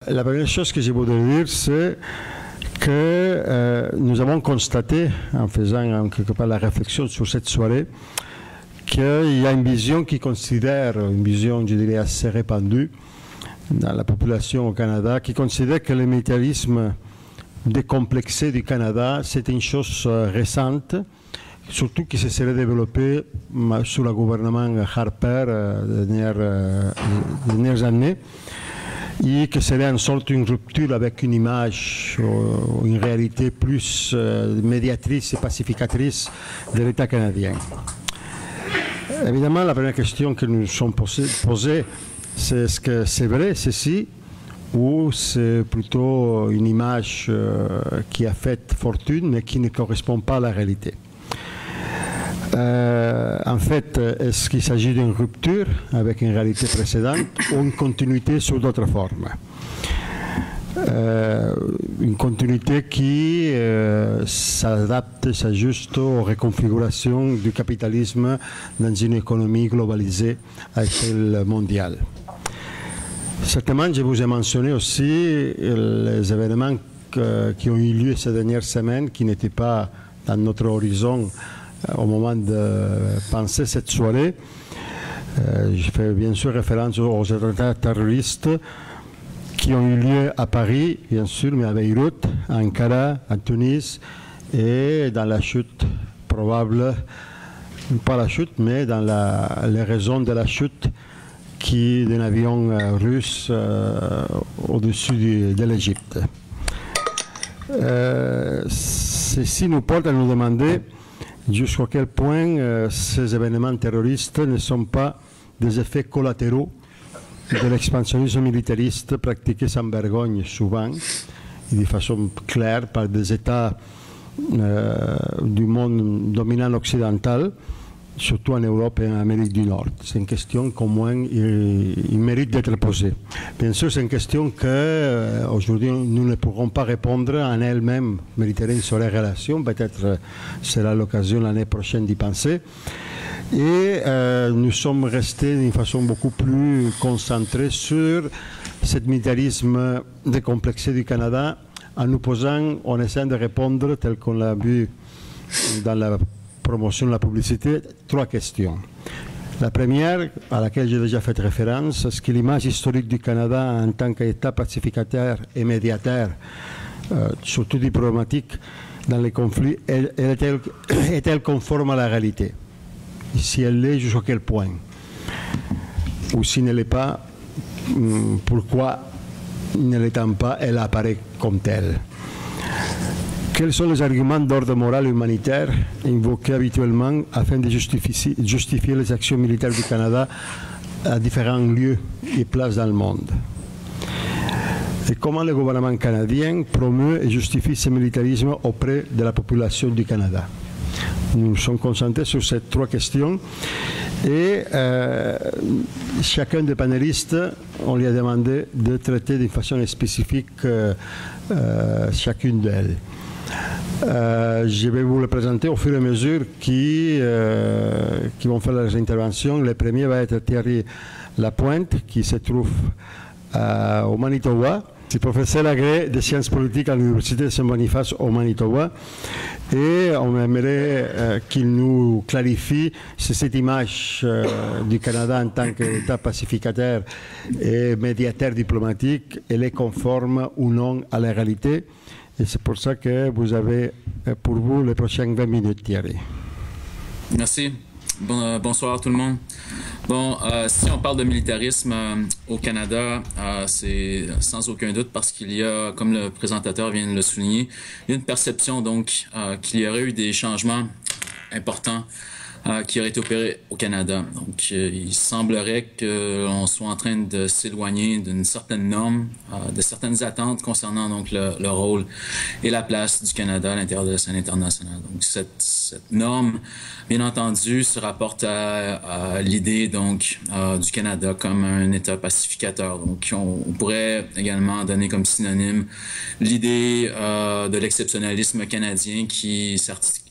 La première chose que je voudrais dire, c'est que nous avons constaté, en faisant quelque part la réflexion sur cette soirée, qu'il y a une vision qui considère, une vision, je dirais, assez répandue dans la population au Canada, qui considère que le militarisme décomplexé du Canada, c'est une chose récente, surtout qui se serait développée sous le gouvernement Harper les dernières années, et que serait en sorte une rupture avec une image, une réalité plus médiatrice et pacificatrice de l'État canadien. Évidemment, la première question que nous sommes posées, c'est est-ce que c'est vrai ceci, ou c'est plutôt une image qui a fait fortune mais qui ne correspond pas à la réalité. En fait, est-ce qu'il s'agit d'une rupture avec une réalité précédente ou une continuité sous d'autres formes? Une continuité qui s'adapte, s'ajuste aux reconfigurations du capitalisme dans une économie globalisée à échelle mondiale. Certainement, je vous ai mentionné aussi les événements qui ont eu lieu ces dernières semaines, qui n'étaient pas dans notre horizon au moment de penser cette soirée. Je fais bien sûr référence aux attentats terroristes qui ont eu lieu à Paris, bien sûr, mais à Beyrouth, à Ankara, à Tunis, et dans la chute probable, pas la chute, mais dans les raisons de la chute d'un avion russe au-dessus de l'Égypte. Ceci nous porte à nous demander jusqu'à quel point ces événements terroristes ne sont pas des effets collatéraux de l'expansionnisme militariste pratiqué sans vergogne souvent et de façon claire par des États du monde dominant occidental, surtout en Europe et en Amérique du Nord. C'est une question qu'au moins il mérite d'être posée. Bien sûr, c'est une question qu'aujourd'hui nous ne pourrons pas répondre en elle-même, mériterait une seule relation, peut-être sera l'occasion l'année prochaine d'y penser. Et nous sommes restés d'une façon beaucoup plus concentrée sur ce militarisme décomplexé du Canada en nous posant, en essayant de répondre, tel qu'on l'a vu dans la promotion de la publicité, trois questions. La première, à laquelle j'ai déjà fait référence, est-ce que l'image historique du Canada en tant qu'État pacificateur et médiateur, surtout diplomatique, dans les conflits, est-elle conforme à la réalité? Si elle l'est, jusqu'à quel point? Ou si elle ne l'est pas, pourquoi, ne l'étant pas, elle apparaît comme telle? Quels sont les arguments d'ordre moral et humanitaire invoqués habituellement afin de justifier les actions militaires du Canada à différents lieux et places dans le monde? Et comment le gouvernement canadien promeut et justifie ce militarisme auprès de la population du Canada? Nous sommes concentrés sur ces trois questions et chacun des panélistes, on lui a demandé de traiter d'une façon spécifique chacune d'elles. Je vais vous le présenter au fur et à mesure qui vont faire leurs interventions. Le premier va être Thierry Lapointe, qui se trouve au Manitoba. C'est professeur agrégé de sciences politiques à l'Université de Saint-Boniface au Manitoba. Et on aimerait qu'il nous clarifie si cette image du Canada en tant qu'État pacificateur et médiateur diplomatique, elle est conforme ou non à la réalité. Et c'est pour ça que vous avez pour vous les prochaines 20 minutes, Thierry. Merci. Bonsoir tout le monde. Bon, si on parle de militarisme au Canada, c'est sans aucun doute parce qu'il y a, comme le présentateur vient de le souligner, une perception donc qu'il y aurait eu des changements importants qui auraient été opérés au Canada. Donc, il semblerait qu'on soit en train de s'éloigner d'une certaine norme, de certaines attentes concernant donc le rôle et la place du Canada à l'intérieur de la scène internationale. Donc, cette norme, bien entendu, se rapporte à l'idée donc du Canada comme un État pacificateur. Donc, on pourrait également donner comme synonyme l'idée de l'exceptionnalisme canadien qui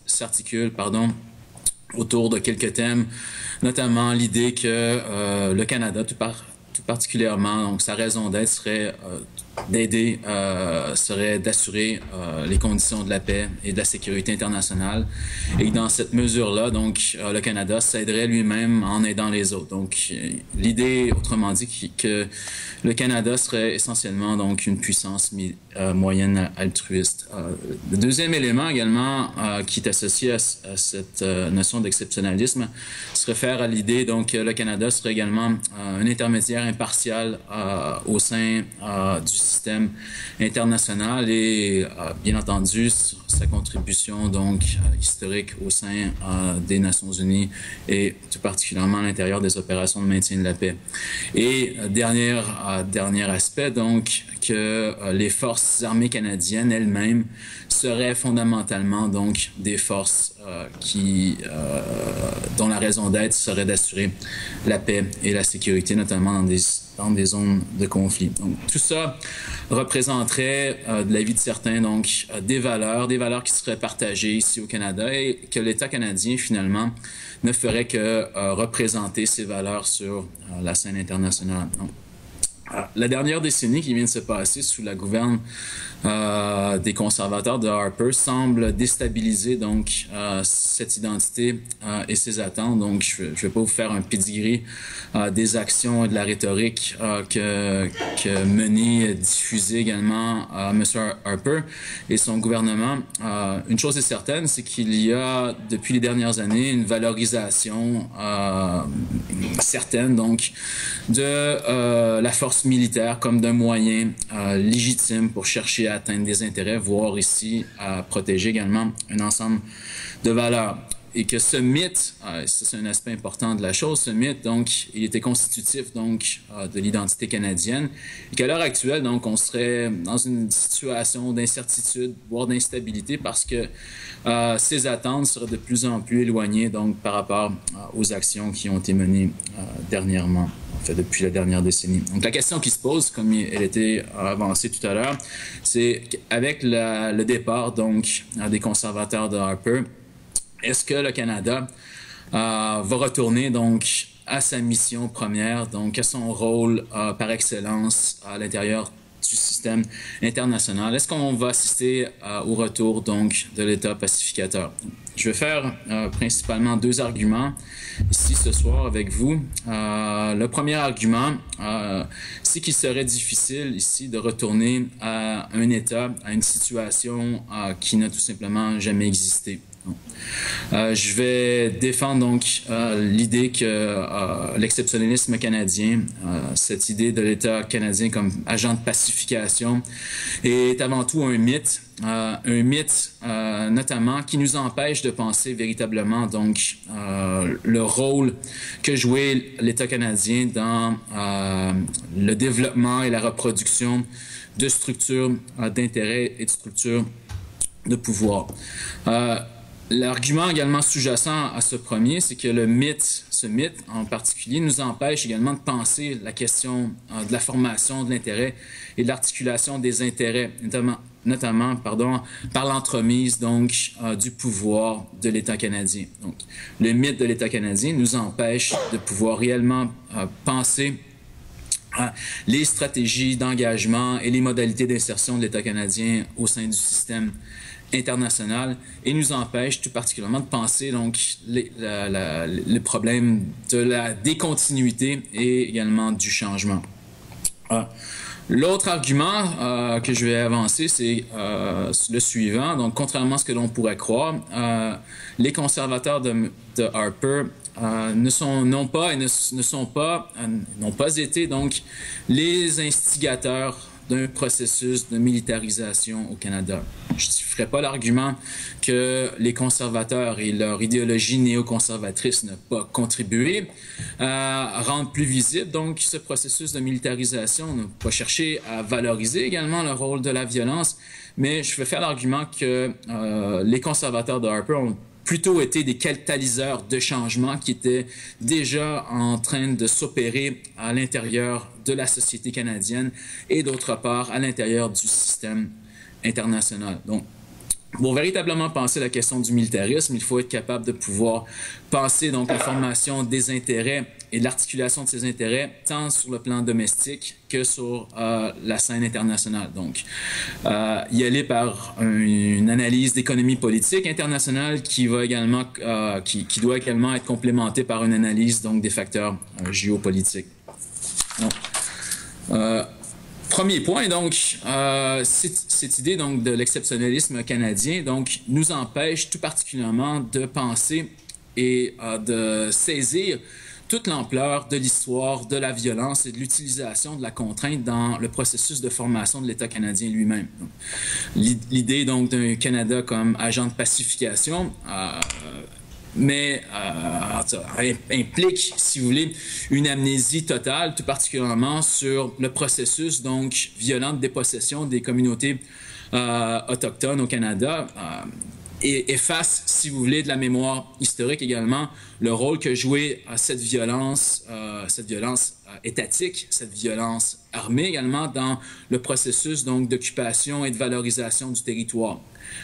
s'articule, autour de quelques thèmes, notamment l'idée que le Canada, tout particulièrement, donc sa raison d'être serait d'aider serait d'assurer les conditions de la paix et de la sécurité internationale. Et dans cette mesure-là, donc, le Canada s'aiderait lui-même en aidant les autres. Donc, l'idée, autrement dit, que le Canada serait essentiellement donc une puissance moyenne altruiste. Le deuxième élément également qui est associé à cette notion d'exceptionnalisme se réfère à l'idée donc que le Canada serait également un intermédiaire impartial au sein du système international et bien entendu sa contribution donc historique au sein des Nations Unies et tout particulièrement à l'intérieur des opérations de maintien de la paix. Et dernier aspect donc que les forces armées canadiennes elles-mêmes seraient fondamentalement donc des forces dont la raison d'être serait d'assurer la paix et la sécurité, notamment dans des zones de conflit. Donc, tout ça représenterait, de l'avis de certains, donc, des valeurs qui seraient partagées ici au Canada et que l'État canadien, finalement, ne ferait que représenter ces valeurs sur la scène internationale. Donc, la dernière décennie qui vient de se passer sous la gouverne des conservateurs de Harper semble déstabiliser donc cette identité et ses attentes. Donc, je ne vais pas vous faire un pedigree des actions et de la rhétorique que menait, diffusait également M. Harper et son gouvernement. Une chose est certaine, c'est qu'il y a depuis les dernières années une valorisation certaine donc de la force militaire comme d'un moyen légitime pour chercher à atteindre des intérêts, voire ici à protéger également un ensemble de valeurs. Et que ce mythe, ça c'est un aspect important de la chose, ce mythe, donc, il était constitutif donc de l'identité canadienne, et qu'à l'heure actuelle, donc, on serait dans une situation d'incertitude, voire d'instabilité, parce que ces attentes seraient de plus en plus éloignées donc par rapport aux actions qui ont été menées dernièrement, en fait, depuis la dernière décennie. Donc, la question qui se pose, comme elle était avancée tout à l'heure, c'est avec le départ donc des conservateurs de Harper, est-ce que le Canada va retourner donc à sa mission première, donc à son rôle par excellence à l'intérieur du système international? Est-ce qu'on va assister au retour donc de l'État pacificateur? Je vais faire principalement deux arguments ici ce soir avec vous. Le premier argument, c'est qu'il serait difficile ici de retourner à un État, à une situation qui n'a tout simplement jamais existé. Je vais défendre donc l'idée que l'exceptionnalisme canadien, cette idée de l'État canadien comme agent de pacification, est avant tout un mythe notamment qui nous empêche de penser véritablement donc le rôle que jouait l'État canadien dans le développement et la reproduction de structures d'intérêt et de structures de pouvoir. L'argument également sous-jacent à ce premier, c'est que ce mythe en particulier, nous empêche également de penser la question de la formation de l'intérêt et de l'articulation des intérêts, notamment par l'entremise donc du pouvoir de l'État canadien. Donc, le mythe de l'État canadien nous empêche de pouvoir réellement penser les stratégies d'engagement et les modalités d'insertion de l'État canadien au sein du système international et nous empêche tout particulièrement de penser donc le problème de la décontinuité et également du changement. L'autre argument que je vais avancer, c'est le suivant. Donc, contrairement à ce que l'on pourrait croire, les conservateurs de Harper n'ont pas été donc les instigateurs d'un processus de militarisation au Canada. Je ne ferai pas l'argument que les conservateurs et leur idéologie néoconservatrice n'ont pas contribué à rendre plus visible donc ce processus de militarisation, n'ont pas cherché à valoriser également le rôle de la violence, mais je vais faire l'argument que les conservateurs de Harper ont plutôt été des catalyseurs de changement qui étaient déjà en train de s'opérer à l'intérieur de la société canadienne et d'autre part à l'intérieur du système international. Donc, Pour véritablement penser la question du militarisme, il faut être capable de pouvoir penser donc la formation des intérêts et l'articulation de ces intérêts tant sur le plan domestique que sur la scène internationale. Donc, y aller par une analyse d'économie politique internationale qui va également, qui doit également être complémentée par une analyse donc des facteurs géopolitiques. Donc, premier point, donc, cette idée donc, de l'exceptionnalisme canadien donc, nous empêche tout particulièrement de penser et de saisir toute l'ampleur de l'histoire, de la violence et de l'utilisation de la contrainte dans le processus de formation de l'État canadien lui-même. L'idée donc d'un Canada comme agent de pacification mais implique, si vous voulez, une amnésie totale, tout particulièrement sur le processus donc violent de dépossession des communautés autochtones au Canada et efface, si vous voulez, de la mémoire historique également le rôle que jouait cette violence étatique, cette violence armée également dans le processus donc d'occupation et de valorisation du territoire.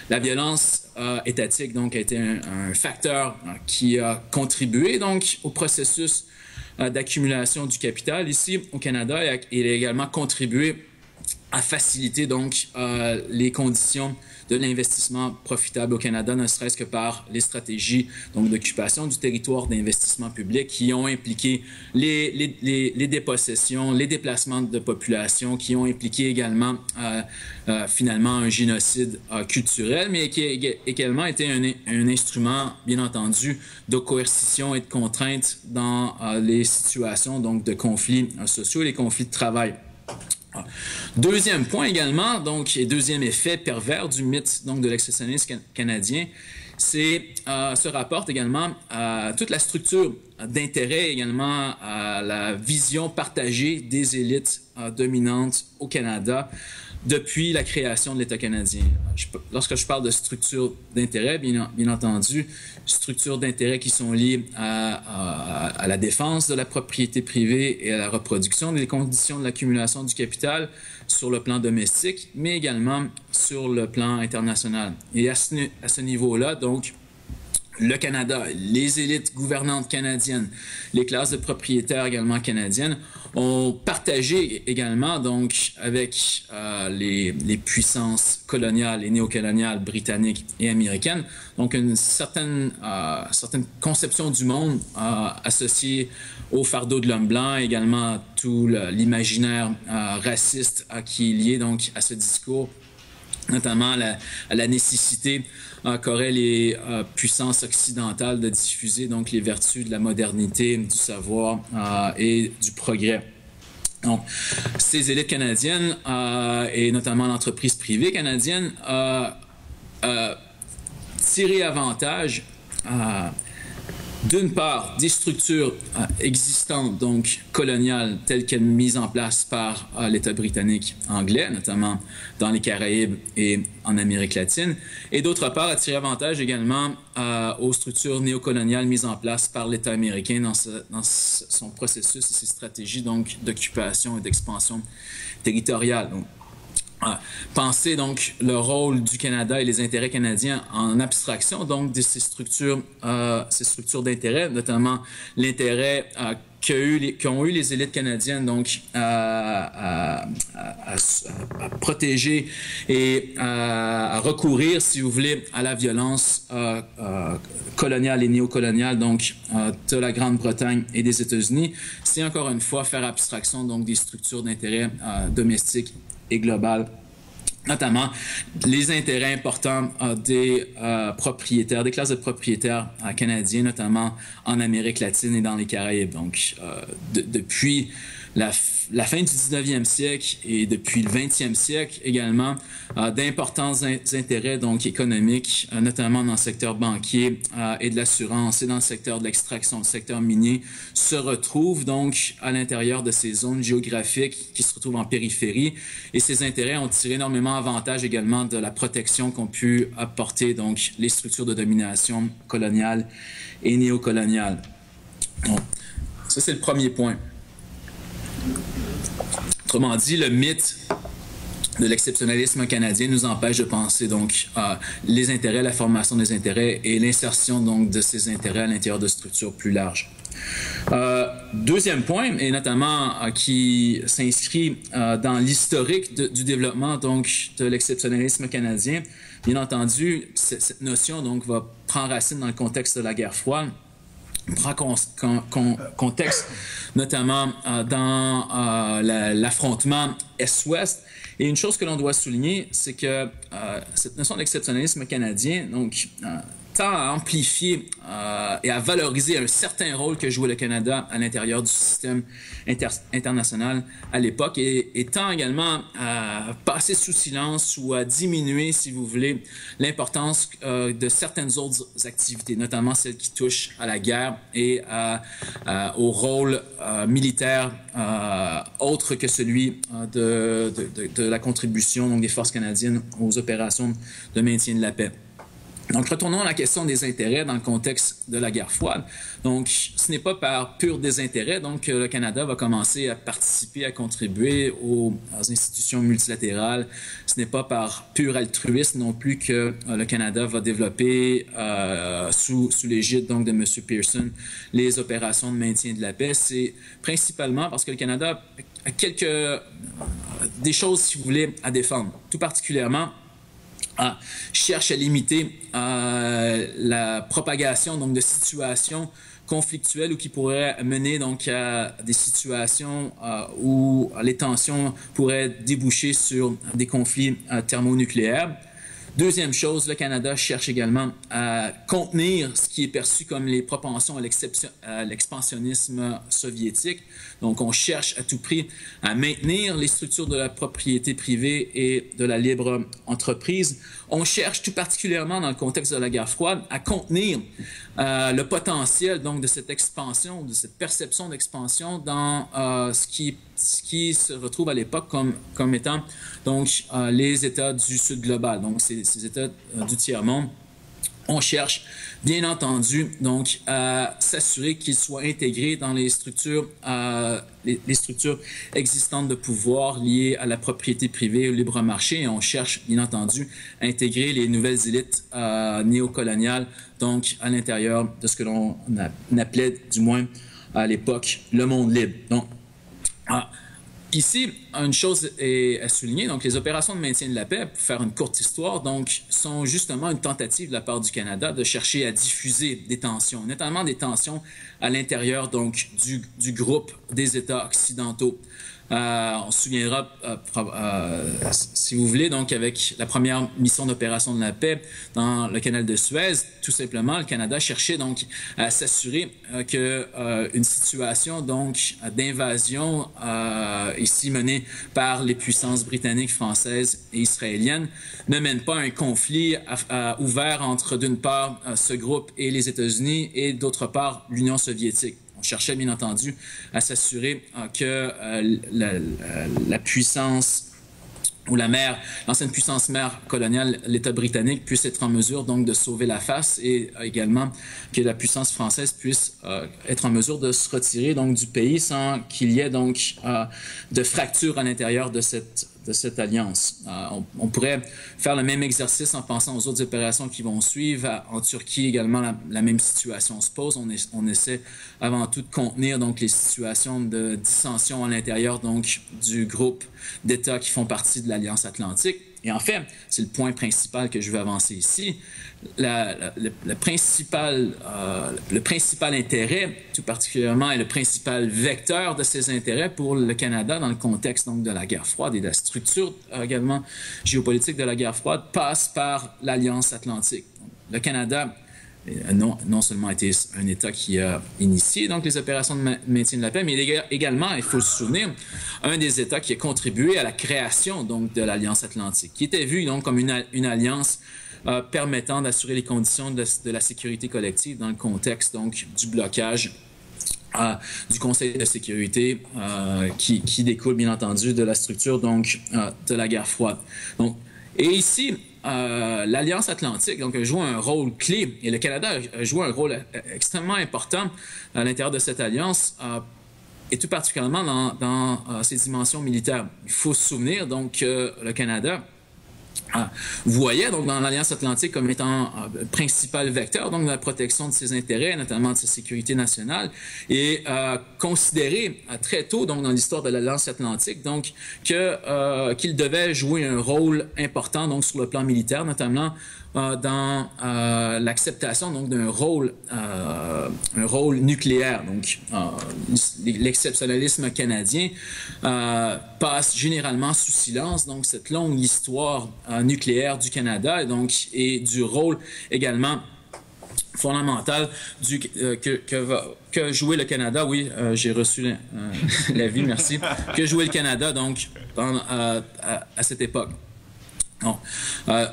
La violence étatique donc a été un facteur qui a contribué donc au processus d'accumulation du capital ici au Canada et il a également contribué à faciliter donc les conditions de l'investissement profitable au Canada, ne serait-ce que par les stratégies d'occupation du territoire, d'investissement public qui ont impliqué les dépossessions, les déplacements de population, qui ont impliqué également finalement un génocide culturel, mais qui a également été un instrument, bien entendu, de coercition et de contrainte dans les situations donc, de conflits sociaux et les conflits de travail. Deuxième point également, donc, et deuxième effet pervers du mythe donc, de l'exceptionnalisme canadien, se rapporte également à toute la structure d'intérêt, également à la vision partagée des élites dominantes au Canada depuis la création de l'État canadien. Lorsque je parle de structure d'intérêt, bien entendu, structures d'intérêt qui sont liées à la défense de la propriété privée et à la reproduction des conditions de l'accumulation du capital sur le plan domestique, mais également sur le plan international. Et à ce niveau-là, donc, le Canada, les élites gouvernantes canadiennes, les classes de propriétaires également canadiennes ont partagé également donc avec les puissances coloniales et néocoloniales britanniques et américaines donc une certaine conception du monde associée au fardeau de l'homme blanc, également tout l'imaginaire raciste qui est lié donc à ce discours, notamment à la nécessité qu'auraient les puissances occidentales de diffuser donc les vertus de la modernité, du savoir et du progrès. Donc, ces élites canadiennes et notamment l'entreprise privée canadienne tiraient avantage d'une part, des structures existantes, donc coloniales, telles qu'elles mises en place par l'État britannique anglais, notamment dans les Caraïbes et en Amérique latine, et d'autre part, à tirer avantage également aux structures néocoloniales mises en place par l'État américain dans son processus et ses stratégies donc d'occupation et d'expansion territoriale. Donc, penser donc le rôle du Canada et les intérêts canadiens en abstraction donc de ces structures d'intérêt, notamment l'intérêt qu'ont eu les élites canadiennes donc à protéger et à recourir, si vous voulez, à la violence coloniale et néocoloniale donc de la Grande-Bretagne et des États-Unis, c'est encore une fois faire abstraction donc des structures d'intérêt domestiques et global, notamment les intérêts importants des propriétaires, des classes de propriétaires canadiens, notamment en Amérique latine et dans les Caraïbes. Donc, depuis la fin du 19e siècle et depuis le 20e siècle également, d'importants intérêts donc économiques, notamment dans le secteur banquier et de l'assurance et dans le secteur de l'extraction, le secteur minier, se retrouvent donc à l'intérieur de ces zones géographiques qui se retrouvent en périphérie. Et ces intérêts ont tiré énormément avantage également de la protection qu'ont pu apporter donc les structures de domination coloniale et néocoloniale. Donc, ça, c'est le premier point. Autrement dit, le mythe de l'exceptionnalisme canadien nous empêche de penser donc les intérêts, la formation des intérêts et l'insertion donc de ces intérêts à l'intérieur de structures plus larges. Deuxième point, et notamment qui s'inscrit dans l'historique du développement donc de l'exceptionnalisme canadien, bien entendu, cette notion donc va prendre racine dans le contexte de la guerre froide. Prend contexte notamment dans l'affrontement Est-Ouest. Et une chose que l'on doit souligner, c'est que cette notion d'exceptionnalisme canadien donc, tend à amplifier et à valoriser un certain rôle que jouait le Canada à l'intérieur du système international à l'époque et tend également à passer sous silence ou à diminuer, si vous voulez, l'importance de certaines autres activités, notamment celles qui touchent à la guerre et au rôle militaire autre que celui de la contribution donc, des forces canadiennes aux opérations de maintien de la paix. Donc, retournons à la question des intérêts dans le contexte de la guerre froide. Donc, ce n'est pas par pur désintérêt donc, que le Canada va commencer à participer, à contribuer aux institutions multilatérales. Ce n'est pas par pur altruisme non plus que le Canada va développer, sous l'égide donc de M. Pearson, les opérations de maintien de la paix. C'est principalement parce que le Canada a des choses, si vous voulez, à défendre. Tout particulièrement, cherche à limiter la propagation donc, de situations conflictuelles ou qui pourraient mener donc, à des situations où les tensions pourraient déboucher sur des conflits thermonucléaires. Deuxième chose, le Canada cherche également à contenir ce qui est perçu comme les propensions à l'expansionnisme soviétique. Donc, on cherche à tout prix à maintenir les structures de la propriété privée et de la libre entreprise. On cherche tout particulièrement dans le contexte de la guerre froide à contenir le potentiel donc de cette expansion, de cette perception d'expansion dans ce qui se retrouve à l'époque comme étant donc les États du Sud global, donc ces États du tiers-monde. On cherche, bien entendu, donc à s'assurer qu'ils soient intégrés dans les structures existantes de pouvoir liées à la propriété privée et au libre marché. Et on cherche, bien entendu, à intégrer les nouvelles élites néocoloniales, donc à l'intérieur de ce que l'on appelait, du moins à l'époque, le monde libre. Donc, ici, une chose est à souligner, donc les opérations de maintien de la paix, pour faire une courte histoire, donc, sont justement une tentative de la part du Canada de chercher à diffuser des tensions, notamment des tensions à l'intérieur donc du groupe des États occidentaux. On se souviendra, si vous voulez, donc avec la première mission d'opération de la paix dans le canal de Suez, tout simplement, le Canada cherchait donc à s'assurer qu'une situation donc d'invasion ici menée par les puissances britanniques, françaises et israéliennes ne mène pas à un conflit ouvert entre d'une part ce groupe et les États-Unis et d'autre part l'Union soviétique. On cherchait bien entendu à s'assurer que la puissance ou l'ancienne puissance mère coloniale, l'État britannique, puisse être en mesure donc de sauver la face et également que la puissance française puisse être en mesure de se retirer donc du pays sans qu'il y ait donc de fracture à l'intérieur de cette alliance. On pourrait faire le même exercice en pensant aux autres opérations qui vont suivre. En Turquie également, la même situation se pose. On essaie avant tout de contenir donc les situations de dissension à l'intérieur donc du groupe d'États qui font partie de l'Alliance Atlantique. Et en fait, c'est le point principal que je veux avancer ici. Le principal intérêt, tout particulièrement, et le principal vecteur de ces intérêts pour le Canada dans le contexte donc, de la guerre froide et de la structure également géopolitique de la guerre froide passe par l'Alliance Atlantique. Le Canada non seulement été un État qui a initié donc, les opérations de maintien de la paix, mais également, il faut se souvenir, un des États qui a contribué à la création donc, de l'Alliance Atlantique, qui était vue donc, comme une alliance permettant d'assurer les conditions de la sécurité collective dans le contexte donc, du blocage du Conseil de sécurité qui découle bien entendu de la structure donc, de la guerre froide. Donc, et ici, l'Alliance Atlantique donc, a joué un rôle clé et le Canada a joué un rôle extrêmement important à l'intérieur de cette alliance et tout particulièrement dans ses dimensions militaires. Il faut se souvenir donc que le Canada voyait donc dans l'Alliance Atlantique comme étant principal vecteur donc de la protection de ses intérêts, notamment de sa sécurité nationale, et considéré très tôt donc dans l'histoire de l'Alliance Atlantique donc qu'il devait jouer un rôle important donc sur le plan militaire, notamment dans l'acceptation donc d'un rôle nucléaire. Donc l'exceptionnalisme canadien passe généralement sous silence donc cette longue histoire nucléaire du Canada et du rôle également fondamental que jouait le Canada. Oui, j'ai reçu l'avis, merci. Que jouait le Canada donc à cette époque. Non.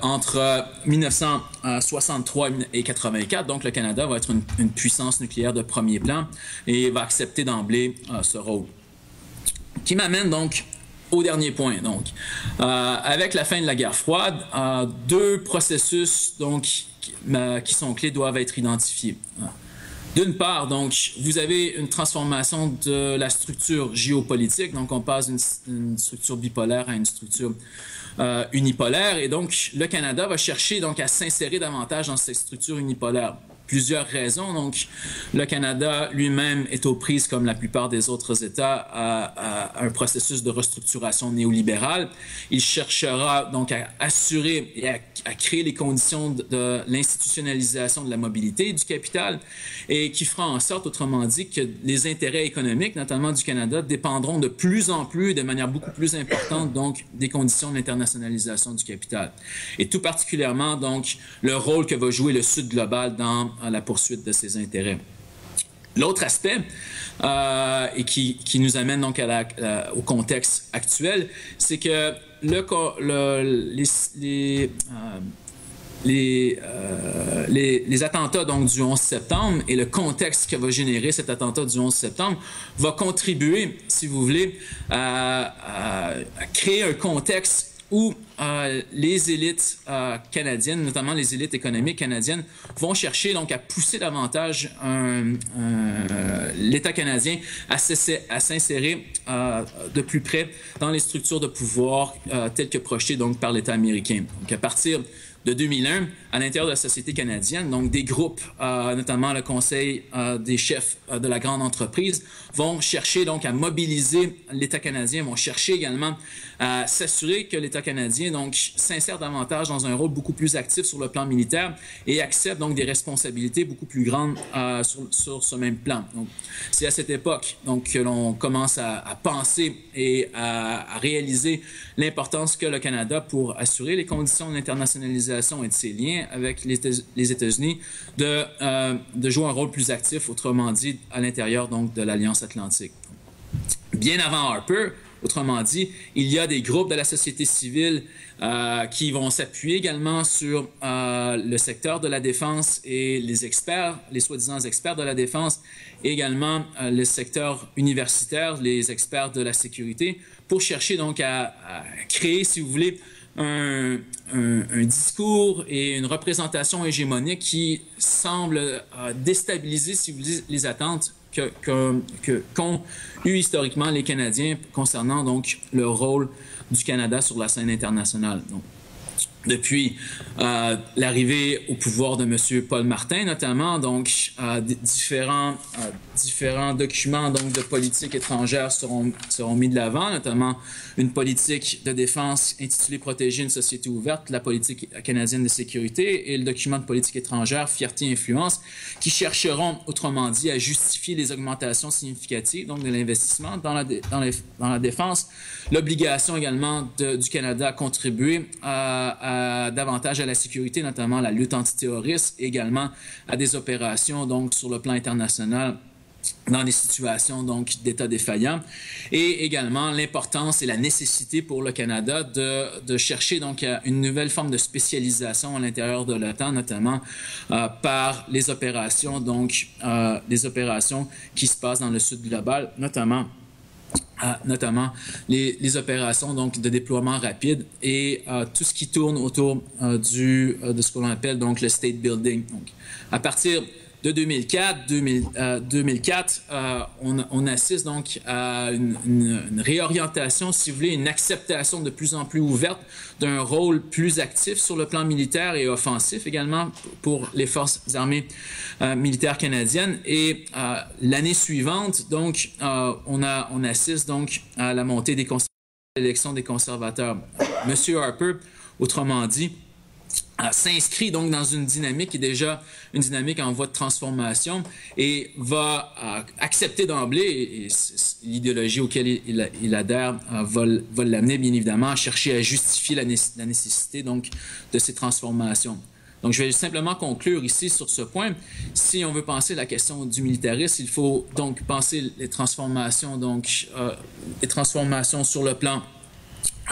Entre 1963 et 84, donc le Canada va être une puissance nucléaire de premier plan et va accepter d'emblée ce rôle. Qui m'amène donc au dernier point. Donc, avec la fin de la guerre froide, deux processus donc, qui sont clés doivent être identifiés. D'une part, donc, vous avez une transformation de la structure géopolitique. Donc, on passe d'une structure bipolaire à une structure unipolaire. Et donc, le Canada va chercher donc, à s'insérer davantage dans cette structure unipolaire. Plusieurs raisons. Donc, le Canada lui-même est aux prises, comme la plupart des autres États, à un processus de restructuration néolibérale. Il cherchera donc à assurer et à créer les conditions de l'institutionnalisation de la mobilité du capital et qui fera en sorte, autrement dit, que les intérêts économiques, notamment du Canada, dépendront de plus en plus, de manière beaucoup plus importante, donc, des conditions de l'internationalisation du capital. Et tout particulièrement, donc, le rôle que va jouer le Sud global dans la poursuite de ses intérêts. L'autre aspect, et qui nous amène donc au contexte actuel, c'est que les attentats donc, du 11 septembre et le contexte que va générer cet attentat du 11 septembre va contribuer, si vous voulez, à créer un contexte où les élites canadiennes, notamment les élites économiques canadiennes, vont chercher donc à pousser davantage l'État canadien à s'insérer de plus près dans les structures de pouvoir telles que projetées donc par l'État américain. Donc à partir de 2001, à l'intérieur de la société canadienne, donc des groupes, notamment le Conseil des chefs de la grande entreprise, vont chercher donc à mobiliser l'État canadien, vont chercher également à s'assurer que l'État canadien donc s'insère davantage dans un rôle beaucoup plus actif sur le plan militaire et accepte donc des responsabilités beaucoup plus grandes sur ce même plan. Donc, c'est à cette époque donc que l'on commence à penser et à réaliser l'importance que le Canada, pour assurer les conditions de l'internationalisation et de ses liens avec les États-Unis, de jouer un rôle plus actif, autrement dit, à l'intérieur donc de l'Alliance Atlantique. Bien avant Harper, autrement dit, il y a des groupes de la société civile qui vont s'appuyer également sur le secteur de la défense et les experts, les soi-disant experts de la défense, et également le secteur universitaire, les experts de la sécurité, pour chercher donc à créer, si vous voulez, un discours et une représentation hégémonique qui semble déstabiliser, si vous voulez, les attentes qu'ont eu historiquement les Canadiens concernant donc le rôle du Canada sur la scène internationale. Donc, depuis l'arrivée au pouvoir de M. Paul Martin, notamment, donc différents documents donc, de politique étrangère seront mis de l'avant, notamment une politique de défense intitulée « Protéger une société ouverte », la politique canadienne de sécurité, et le document de politique étrangère « Fierté et influence », qui chercheront, autrement dit, à justifier les augmentations significatives donc, de l'investissement dans la défense, l'obligation également du Canada à contribuer davantage à la sécurité, notamment à la lutte antiterroriste, et également à des opérations donc, sur le plan international dans des situations donc d'État défaillant, et également l'importance et la nécessité pour le Canada de chercher donc une nouvelle forme de spécialisation à l'intérieur de l'OTAN, notamment par les opérations donc les opérations qui se passent dans le Sud global, notamment les opérations donc, de déploiement rapide et tout ce qui tourne autour de ce que l'on appelle donc, le state building. Donc, à partir de 2004, on assiste donc à une réorientation, si vous voulez, une acceptation de plus en plus ouverte d'un rôle plus actif sur le plan militaire et offensif également pour les forces armées militaires canadiennes. Et l'année suivante, donc, on assiste donc à la montée des l'élection des conservateurs. Monsieur Harper, autrement dit, s'inscrit donc dans une dynamique qui est déjà une dynamique en voie de transformation et va accepter d'emblée, et l'idéologie auquel il adhère va l'amener bien évidemment à chercher à justifier la nécessité donc de ces transformations. Donc, je vais simplement conclure ici sur ce point. Si on veut penser la question du militarisme, il faut donc penser les transformations sur le plan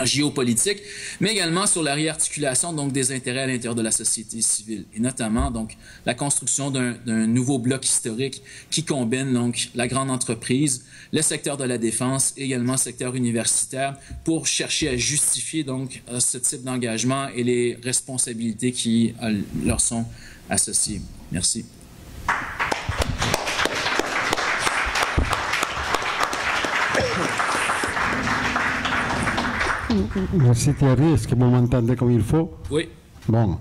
géopolitique, mais également sur la réarticulation donc des intérêts à l'intérieur de la société civile, et notamment donc la construction d'un nouveau bloc historique qui combine donc la grande entreprise, le secteur de la défense et également le secteur universitaire pour chercher à justifier donc ce type d'engagement et les responsabilités qui leur sont associées. Merci. Merci Thierry. Est-ce que vous m'entendez comme il faut? Oui. Bon,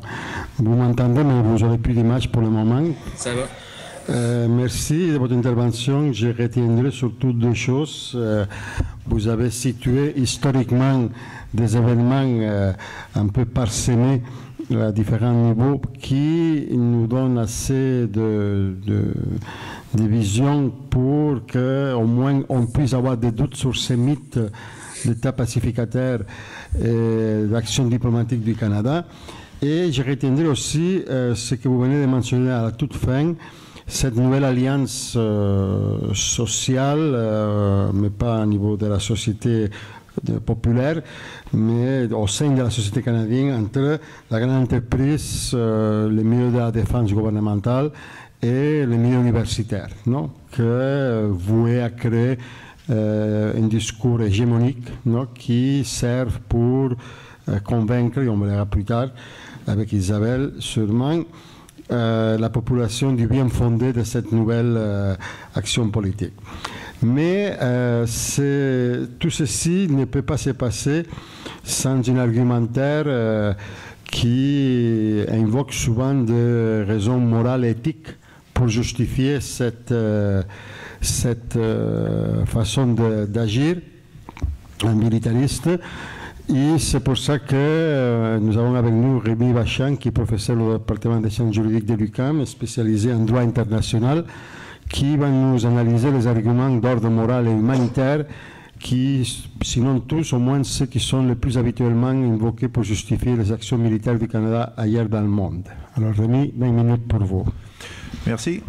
vous m'entendez, mais vous n'aurez plus d'image pour le moment. Ça va. Merci de votre intervention. Je retiendrai surtout deux choses. Vous avez situé historiquement des événements un peu parsemés à différents niveaux qui nous donnent assez de vision pour qu'au moins on puisse avoir des doutes sur ces mythes d'État pacificateur et d'action diplomatique du Canada. Et je retiendrai aussi ce que vous venez de mentionner à la toute fin, cette nouvelle alliance sociale, mais pas au niveau de la société populaire, mais au sein de la société canadienne, entre la grande entreprise, le milieu de la défense gouvernementale et le milieu universitaire, non, que voué à créer un discours hégémonique, non, qui sert pour convaincre, et on verra plus tard avec Isabelle sûrement, la population du bien fondé de cette nouvelle action politique. Mais tout ceci ne peut pas se passer sans un argumentaire qui invoque souvent des raisons morales et éthiques pour justifier cette façon d'agir militariste. Et c'est pour ça que nous avons avec nous Rémi Vachon, qui est professeur au département des sciences juridiques de l'UQAM, spécialisé en droit international, qui va nous analyser les arguments d'ordre moral et humanitaire qui, sinon tous, au moins ceux qui sont les plus habituellement invoqués pour justifier les actions militaires du Canada ailleurs dans le monde. Alors Rémi, 20 minutes pour vous. Merci.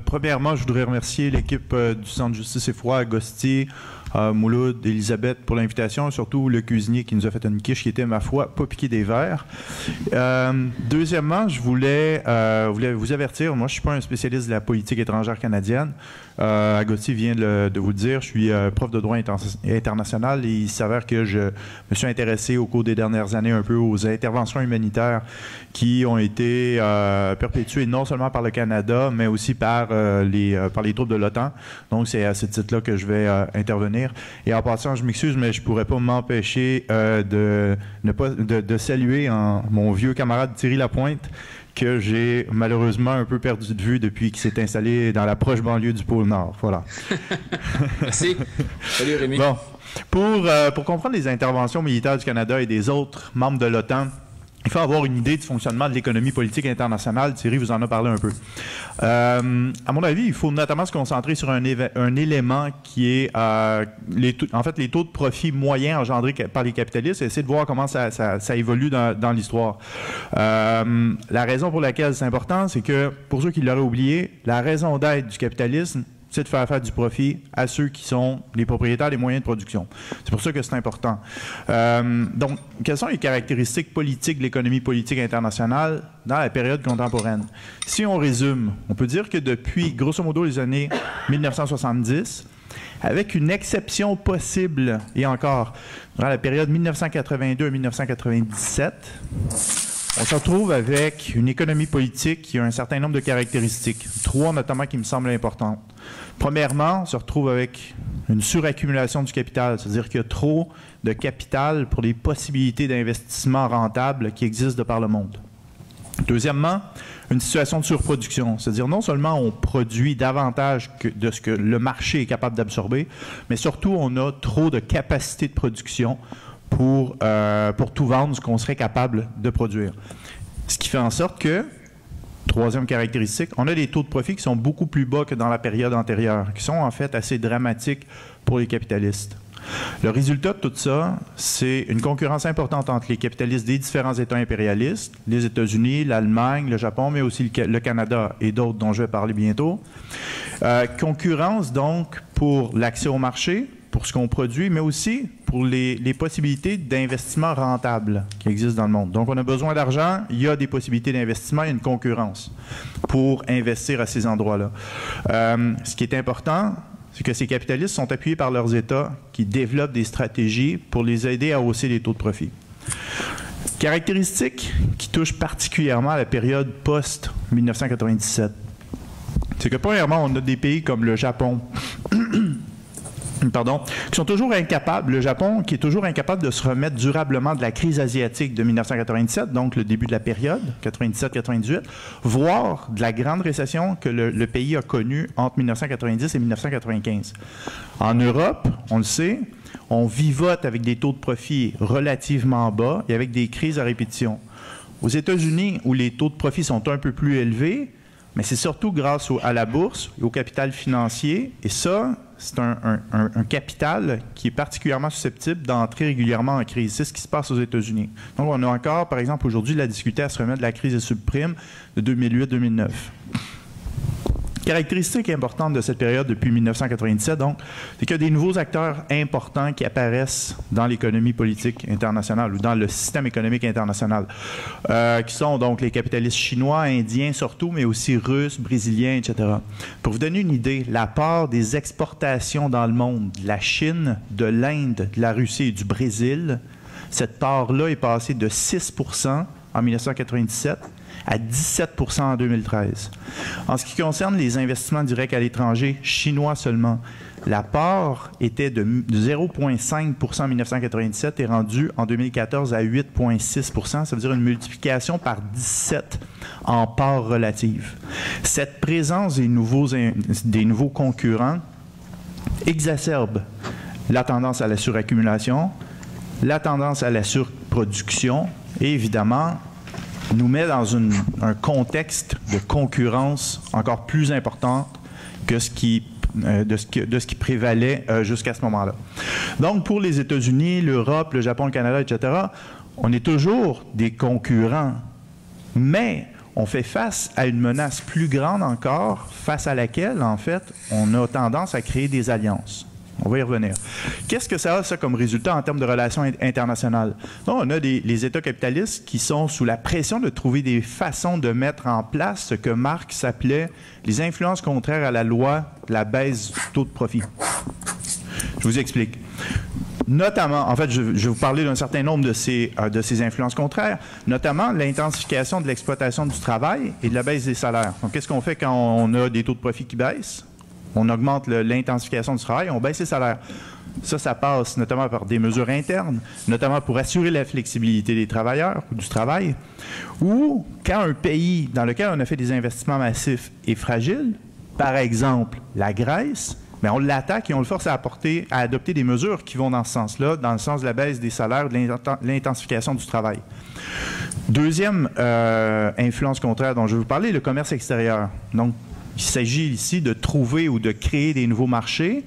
Premièrement, je voudrais remercier l'équipe du Centre Justice et Foi, Agosti, Mouloud, Elisabeth pour l'invitation, surtout le cuisinier qui nous a fait une quiche qui était, ma foi, pas piqué des verres. Deuxièmement, je voulais vous avertir, moi je ne suis pas un spécialiste de la politique étrangère canadienne. Agosti vient de vous le dire, je suis prof de droit international et il s'avère que je me suis intéressé au cours des dernières années un peu aux interventions humanitaires qui ont été perpétuées non seulement par le Canada, mais aussi par les troupes de l'OTAN. Donc c'est à ce titre-là que je vais intervenir. Et en passant, je m'excuse, mais je ne pourrais pas m'empêcher de saluer mon vieux camarade Thierry Lapointe, que j'ai malheureusement un peu perdu de vue depuis qu'il s'est installé dans la proche banlieue du pôle Nord. Voilà. Merci. Salut Rémi. Bon, pour comprendre les interventions militaires du Canada et des autres membres de l'OTAN, il faut avoir une idée du fonctionnement de l'économie politique internationale. Thierry vous en a parlé un peu. À mon avis, il faut notamment se concentrer sur un élément qui est les taux de profit moyens engendrés par les capitalistes et essayer de voir comment ça évolue dans l'histoire. La raison pour laquelle c'est important, c'est que, pour ceux qui l'auraient oublié, la raison d'être du capitalisme, c'est de faire du profit à ceux qui sont les propriétaires des moyens de production. C'est pour ça que c'est important. Donc, quelles sont les caractéristiques politiques de l'économie politique internationale dans la période contemporaine? Si on résume, on peut dire que depuis, grosso modo, les années 1970, avec une exception possible, et encore, dans la période 1982 à 1997, on se retrouve avec une économie politique qui a un certain nombre de caractéristiques, 3 notamment qui me semblent importantes. Premièrement, on se retrouve avec une suraccumulation du capital, c'est-à-dire qu'il y a trop de capital pour les possibilités d'investissement rentables qui existent de par le monde. Deuxièmement, une situation de surproduction, c'est-à-dire non seulement on produit davantage de ce que le marché est capable d'absorber, mais surtout on a trop de capacité de production pour tout vendre ce qu'on serait capable de produire. Ce qui fait en sorte que, troisième caractéristique, on a des taux de profit qui sont beaucoup plus bas que dans la période antérieure, qui sont en fait assez dramatiques pour les capitalistes. Le résultat de tout ça, c'est une concurrence importante entre les capitalistes des différents États impérialistes, les États-Unis, l'Allemagne, le Japon, mais aussi le Canada et d'autres dont je vais parler bientôt. Concurrence donc pour l'accès au marché, pour ce qu'on produit, mais aussi pour les possibilités d'investissement rentable qui existent dans le monde. Donc, on a besoin d'argent, il y a des possibilités d'investissement, il y a une concurrence pour investir à ces endroits-là. Ce qui est important, c'est que ces capitalistes sont appuyés par leurs États qui développent des stratégies pour les aider à hausser les taux de profit. Caractéristique qui touche particulièrement à la période post-1997, c'est que premièrement, on a des pays comme le Japon, qui sont toujours incapables, le Japon qui est toujours incapable de se remettre durablement de la crise asiatique de 1997, donc le début de la période, 97-98, voire de la grande récession que le pays a connue entre 1990 et 1995. En Europe, on le sait, on vivote avec des taux de profit relativement bas et avec des crises à répétition. Aux États-Unis, où les taux de profit sont un peu plus élevés, mais c'est surtout grâce à la bourse et au capital financier, et ça, c'est un capital qui est particulièrement susceptible d'entrer régulièrement en crise. C'est ce qui se passe aux États-Unis. Donc, on a encore, par exemple, aujourd'hui, la difficulté à se remettre de la crise des subprimes de 2008-2009. Caractéristique importante de cette période depuis 1997, donc, c'est qu'il y a des nouveaux acteurs importants qui apparaissent dans l'économie politique internationale ou dans le système économique international, qui sont donc les capitalistes chinois, indiens surtout, mais aussi russes, brésiliens, etc. Pour vous donner une idée, la part des exportations dans le monde de la Chine, de l'Inde, de la Russie et du Brésil, cette part-là est passée de 6% en 1997 à 17% en 2013. En ce qui concerne les investissements directs à l'étranger, chinois seulement, la part était de 0,5% en 1997 et rendue en 2014 à 8,6%. Ça veut dire une multiplication par 17 en part relative. Cette présence des nouveaux concurrents exacerbe la tendance à la suraccumulation, la tendance à la surproduction et évidemment nous met dans un contexte de concurrence encore plus importante que de ce qui prévalait jusqu'à ce moment-là. Donc, pour les États-Unis, l'Europe, le Japon, le Canada, etc., on est toujours des concurrents, mais on fait face à une menace plus grande encore, face à laquelle, en fait, on a tendance à créer des alliances. On va y revenir. Qu'est-ce que ça a, ça, comme résultat en termes de relations internationales? Donc, on a les États capitalistes qui sont sous la pression de trouver des façons de mettre en place ce que Marx appelait les influences contraires à la loi de la baisse du taux de profit. Je vous explique. Notamment, en fait, je vais vous parler d'un certain nombre de ces influences contraires, notamment l'intensification de l'exploitation du travail et de la baisse des salaires. Donc, qu'est-ce qu'on fait quand on a des taux de profit qui baissent? On augmente l'intensification du travail, on baisse les salaires. Ça passe notamment par des mesures internes, notamment pour assurer la flexibilité des travailleurs ou du travail, ou quand un pays dans lequel on a fait des investissements massifs est fragile, par exemple la Grèce, bien on l'attaque et on le force à adopter des mesures qui vont dans ce sens-là, dans le sens de la baisse des salaires, de l'intensification du travail. Deuxième influence contraire dont je vais vous parler, le commerce extérieur. Donc, il s'agit ici de trouver ou de créer des nouveaux marchés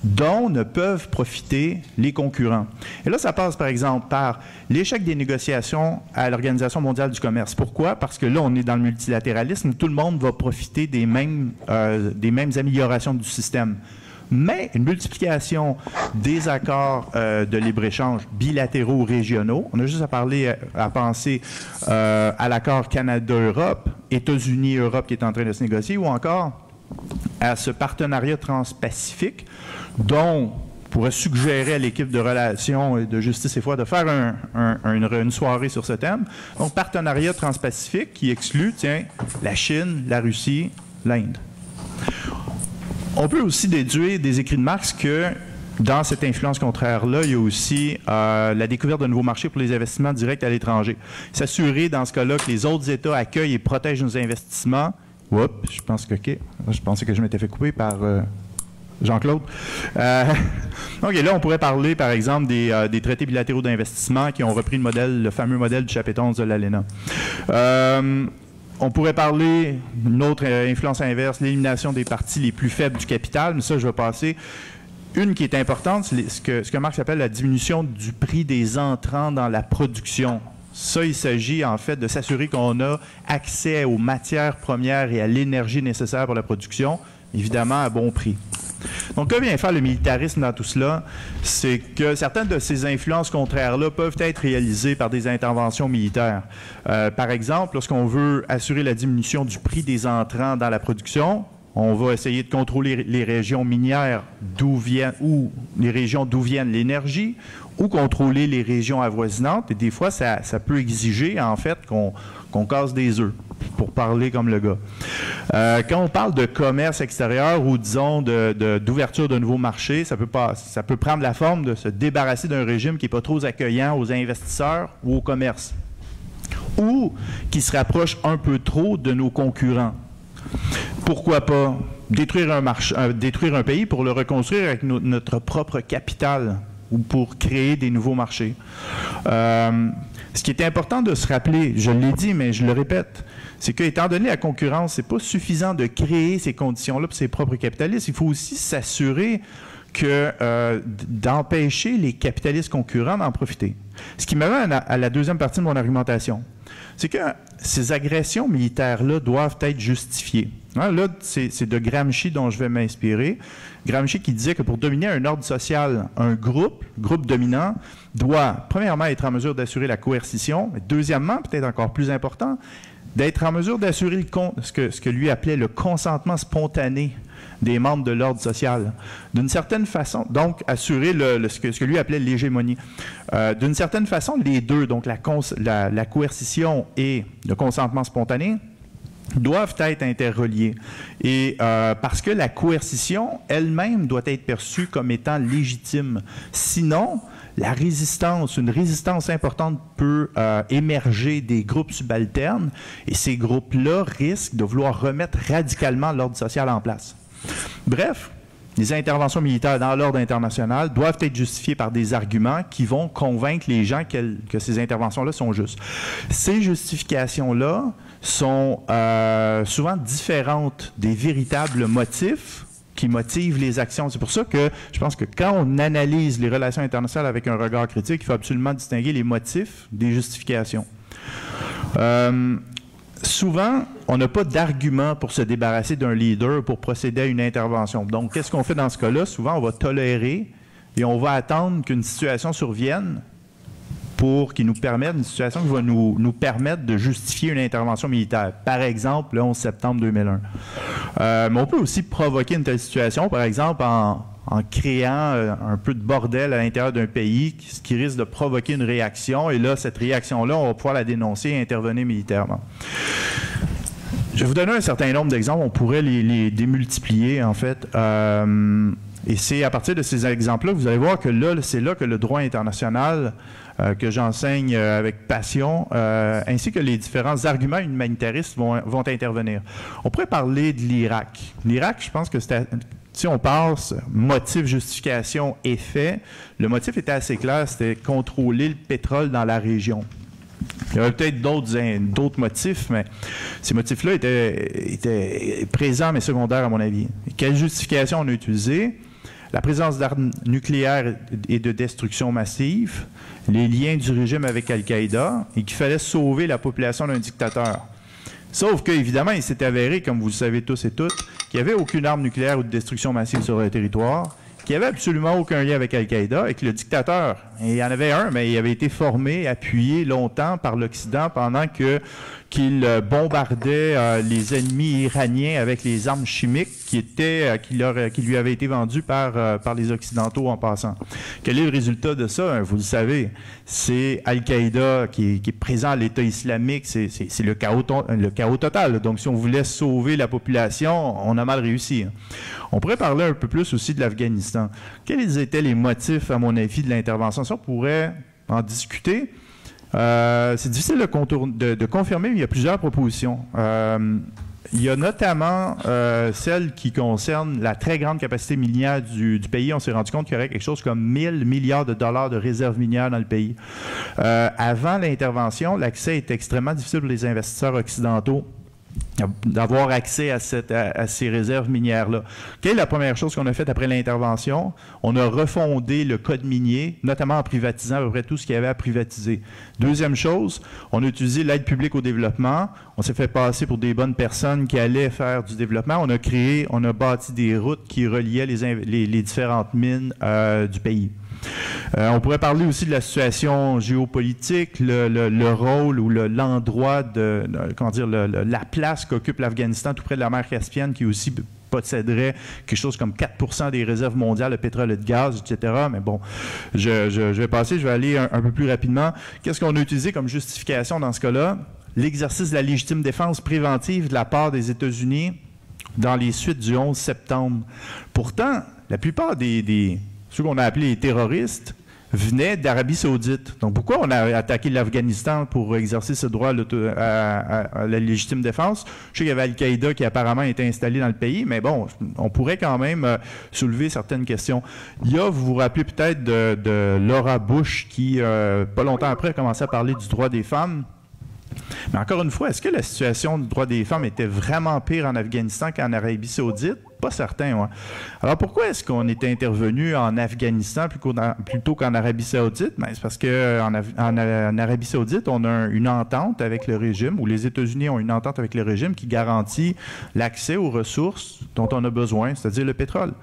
dont ne peuvent profiter les concurrents. Et là, ça passe, par exemple, par l'échec des négociations à l'Organisation mondiale du commerce. Pourquoi? Parce que là, on est dans le multilatéralisme. Tout le monde va profiter des mêmes améliorations du système. Mais une multiplication des accords de libre-échange bilatéraux ou régionaux, on a juste à penser à l'accord Canada-Europe, États-Unis-Europe qui est en train de se négocier, ou encore à ce partenariat transpacifique dont pourrait suggérer à l'équipe de relations et de justice et foi de faire une soirée sur ce thème. Donc, partenariat transpacifique qui exclut, tiens, la Chine, la Russie, l'Inde. On peut aussi déduire des écrits de Marx que dans cette influence contraire-là, il y a aussi la découverte de nouveaux marchés pour les investissements directs à l'étranger. S'assurer, dans ce cas-là, que les autres États accueillent et protègent nos investissements. Oups, je pense que OK. Je pensais que je m'étais fait couper par Jean-Claude. Donc, et là, on pourrait parler, par exemple, des traités bilatéraux d'investissement qui ont repris le fameux modèle du chapitre 11 de l'ALENA. On pourrait parler d'une autre influence inverse, l'élimination des parties les plus faibles du capital, mais ça, je vais passer. Une qui est importante, c'est ce que Marx appelle la diminution du prix des entrants dans la production. Ça, il s'agit en fait de s'assurer qu'on a accès aux matières premières et à l'énergie nécessaire pour la production, évidemment à bon prix. Donc, que vient faire le militarisme dans tout cela? C'est que certaines de ces influences contraires-là peuvent être réalisées par des interventions militaires. Par exemple, lorsqu'on veut assurer la diminution du prix des entrants dans la production, on va essayer de contrôler les régions minières ou les régions d'où viennent l'énergie, ou contrôler les régions avoisinantes. Et des fois, ça peut exiger, en fait, qu'on casse des œufs, pour parler comme le gars. Quand on parle de commerce extérieur ou, disons, d'ouverture de nouveaux marchés, ça peut prendre la forme de se débarrasser d'un régime qui n'est pas trop accueillant aux investisseurs ou au commerce, ou qui se rapproche un peu trop de nos concurrents. Pourquoi pas détruire un pays pour le reconstruire avec notre propre capital ou pour créer des nouveaux marchés. Ce qui est important de se rappeler, je l'ai dit, mais je le répète, c'est qu'étant donné la concurrence, ce n'est pas suffisant de créer ces conditions-là pour ses propres capitalistes. Il faut aussi s'assurer d'empêcher les capitalistes concurrents d'en profiter. Ce qui m'amène à la deuxième partie de mon argumentation. C'est que ces agressions militaires-là doivent être justifiées. Hein, là, c'est de Gramsci dont je vais m'inspirer. Gramsci qui disait que pour dominer un ordre social, un groupe dominant, doit premièrement être en mesure d'assurer la coercition, mais deuxièmement, peut-être encore plus important, d'être en mesure d'assurer ce que lui appelait le consentement spontané des membres de l'ordre social. D'une certaine façon, donc assurer ce que lui appelait l'hégémonie. D'une certaine façon, les deux, donc la coercition et le consentement spontané, doivent être interreliés. Et parce que la coercition elle-même doit être perçue comme étant légitime. Sinon, une résistance importante peut émerger des groupes subalternes et ces groupes-là risquent de vouloir remettre radicalement l'ordre social en place. Bref, les interventions militaires dans l'ordre international doivent être justifiées par des arguments qui vont convaincre les gens que ces interventions-là sont justes. Ces justifications-là sont souvent différentes des véritables motifs qui motivent les actions. C'est pour ça que je pense que quand on analyse les relations internationales avec un regard critique, il faut absolument distinguer les motifs des justifications. Souvent, on n'a pas d'argument pour se débarrasser d'un leader pour procéder à une intervention. Donc, qu'est-ce qu'on fait dans ce cas-là? Souvent, on va tolérer et on va attendre qu'une situation survienne pour qu'il nous permette, une situation qui va nous permettre de justifier une intervention militaire. Par exemple, le 11 septembre 2001. Mais on peut aussi provoquer une telle situation, par exemple, en créant un peu de bordel à l'intérieur d'un pays, ce qui risque de provoquer une réaction. Et là, cette réaction-là, on va pouvoir la dénoncer et intervenir militairement. Je vais vous donner un certain nombre d'exemples. On pourrait les démultiplier, en fait. Et c'est à partir de ces exemples-là que vous allez voir que là, c'est là que le droit international que j'enseigne avec passion, ainsi que les différents arguments humanitaristes vont intervenir. On pourrait parler de l'Irak. L'Irak, je pense que si on passe motif, justification, effet, le motif était assez clair, c'était contrôler le pétrole dans la région. Il y avait peut-être d'autres motifs, mais ces motifs-là étaient présents mais secondaires à mon avis. Quelle justification on a utilisée? La présence d'armes nucléaires et de destruction massive, les liens du régime avec Al-Qaïda et qu'il fallait sauver la population d'un dictateur. Sauf qu'évidemment, il s'est avéré, comme vous le savez tous et toutes, qu'il n'y avait aucune arme nucléaire ou de destruction massive sur le territoire, qu'il n'y avait absolument aucun lien avec Al-Qaïda et que le dictateur, il y en avait un, mais il avait été formé, appuyé longtemps par l'Occident pendant qu'il bombardait les ennemis iraniens avec les armes chimiques qui lui avait été vendu par les Occidentaux en passant. Quel est le résultat de ça? Vous le savez, c'est Al-Qaïda qui est présent à l'État islamique, c'est le chaos total. Donc, si on voulait sauver la population, on a mal réussi. On pourrait parler un peu plus aussi de l'Afghanistan. Quels étaient les motifs, à mon avis, de l'intervention? Ça, on pourrait en discuter. C'est difficile de confirmer, mais il y a plusieurs propositions. Il y a notamment celle qui concerne la très grande capacité minière du pays. On s'est rendu compte qu'il y aurait quelque chose comme 1000 milliards de dollars de réserves minières dans le pays. Avant l'intervention, l'accès est extrêmement difficile pour les investisseurs occidentaux d'avoir accès à ces réserves minières-là. Quelle est la première chose qu'on a faite après l'intervention? On a refondé le code minier, notamment en privatisant à peu près tout ce qu'il y avait à privatiser. Deuxième chose, on a utilisé l'aide publique au développement. On s'est fait passer pour des bonnes personnes qui allaient faire du développement. On a bâti des routes qui reliaient les différentes mines du pays. On pourrait parler aussi de la situation géopolitique, le rôle ou l'endroit la place qu'occupe l'Afghanistan tout près de la mer Caspienne, qui aussi posséderait quelque chose comme 4% des réserves mondiales de pétrole et de gaz, etc. Mais bon, je vais aller un peu plus rapidement. Qu'est-ce qu'on a utilisé comme justification dans ce cas-là? L'exercice de la légitime défense préventive de la part des États-Unis dans les suites du 11 septembre. Pourtant, la plupart ceux qu'on a appelés les terroristes venaient d'Arabie Saoudite. Donc, pourquoi on a attaqué l'Afghanistan pour exercer ce droit à la légitime défense? Je sais qu'il y avait Al-Qaïda qui apparemment était installé dans le pays, mais bon, on pourrait quand même soulever certaines questions. Vous vous rappelez peut-être de Laura Bush qui, pas longtemps après, a commencé à parler du droit des femmes. Mais encore une fois, est-ce que la situation du droit des femmes était vraiment pire en Afghanistan qu'en Arabie Saoudite? Pas certain. Ouais. Alors, pourquoi est-ce qu'on était intervenu en Afghanistan plutôt qu'en Arabie Saoudite? Ben, c'est parce qu'en Arabie Saoudite, on a une entente avec le régime, ou les États-Unis ont une entente avec le régime qui garantit l'accès aux ressources dont on a besoin, c'est-à-dire le pétrole.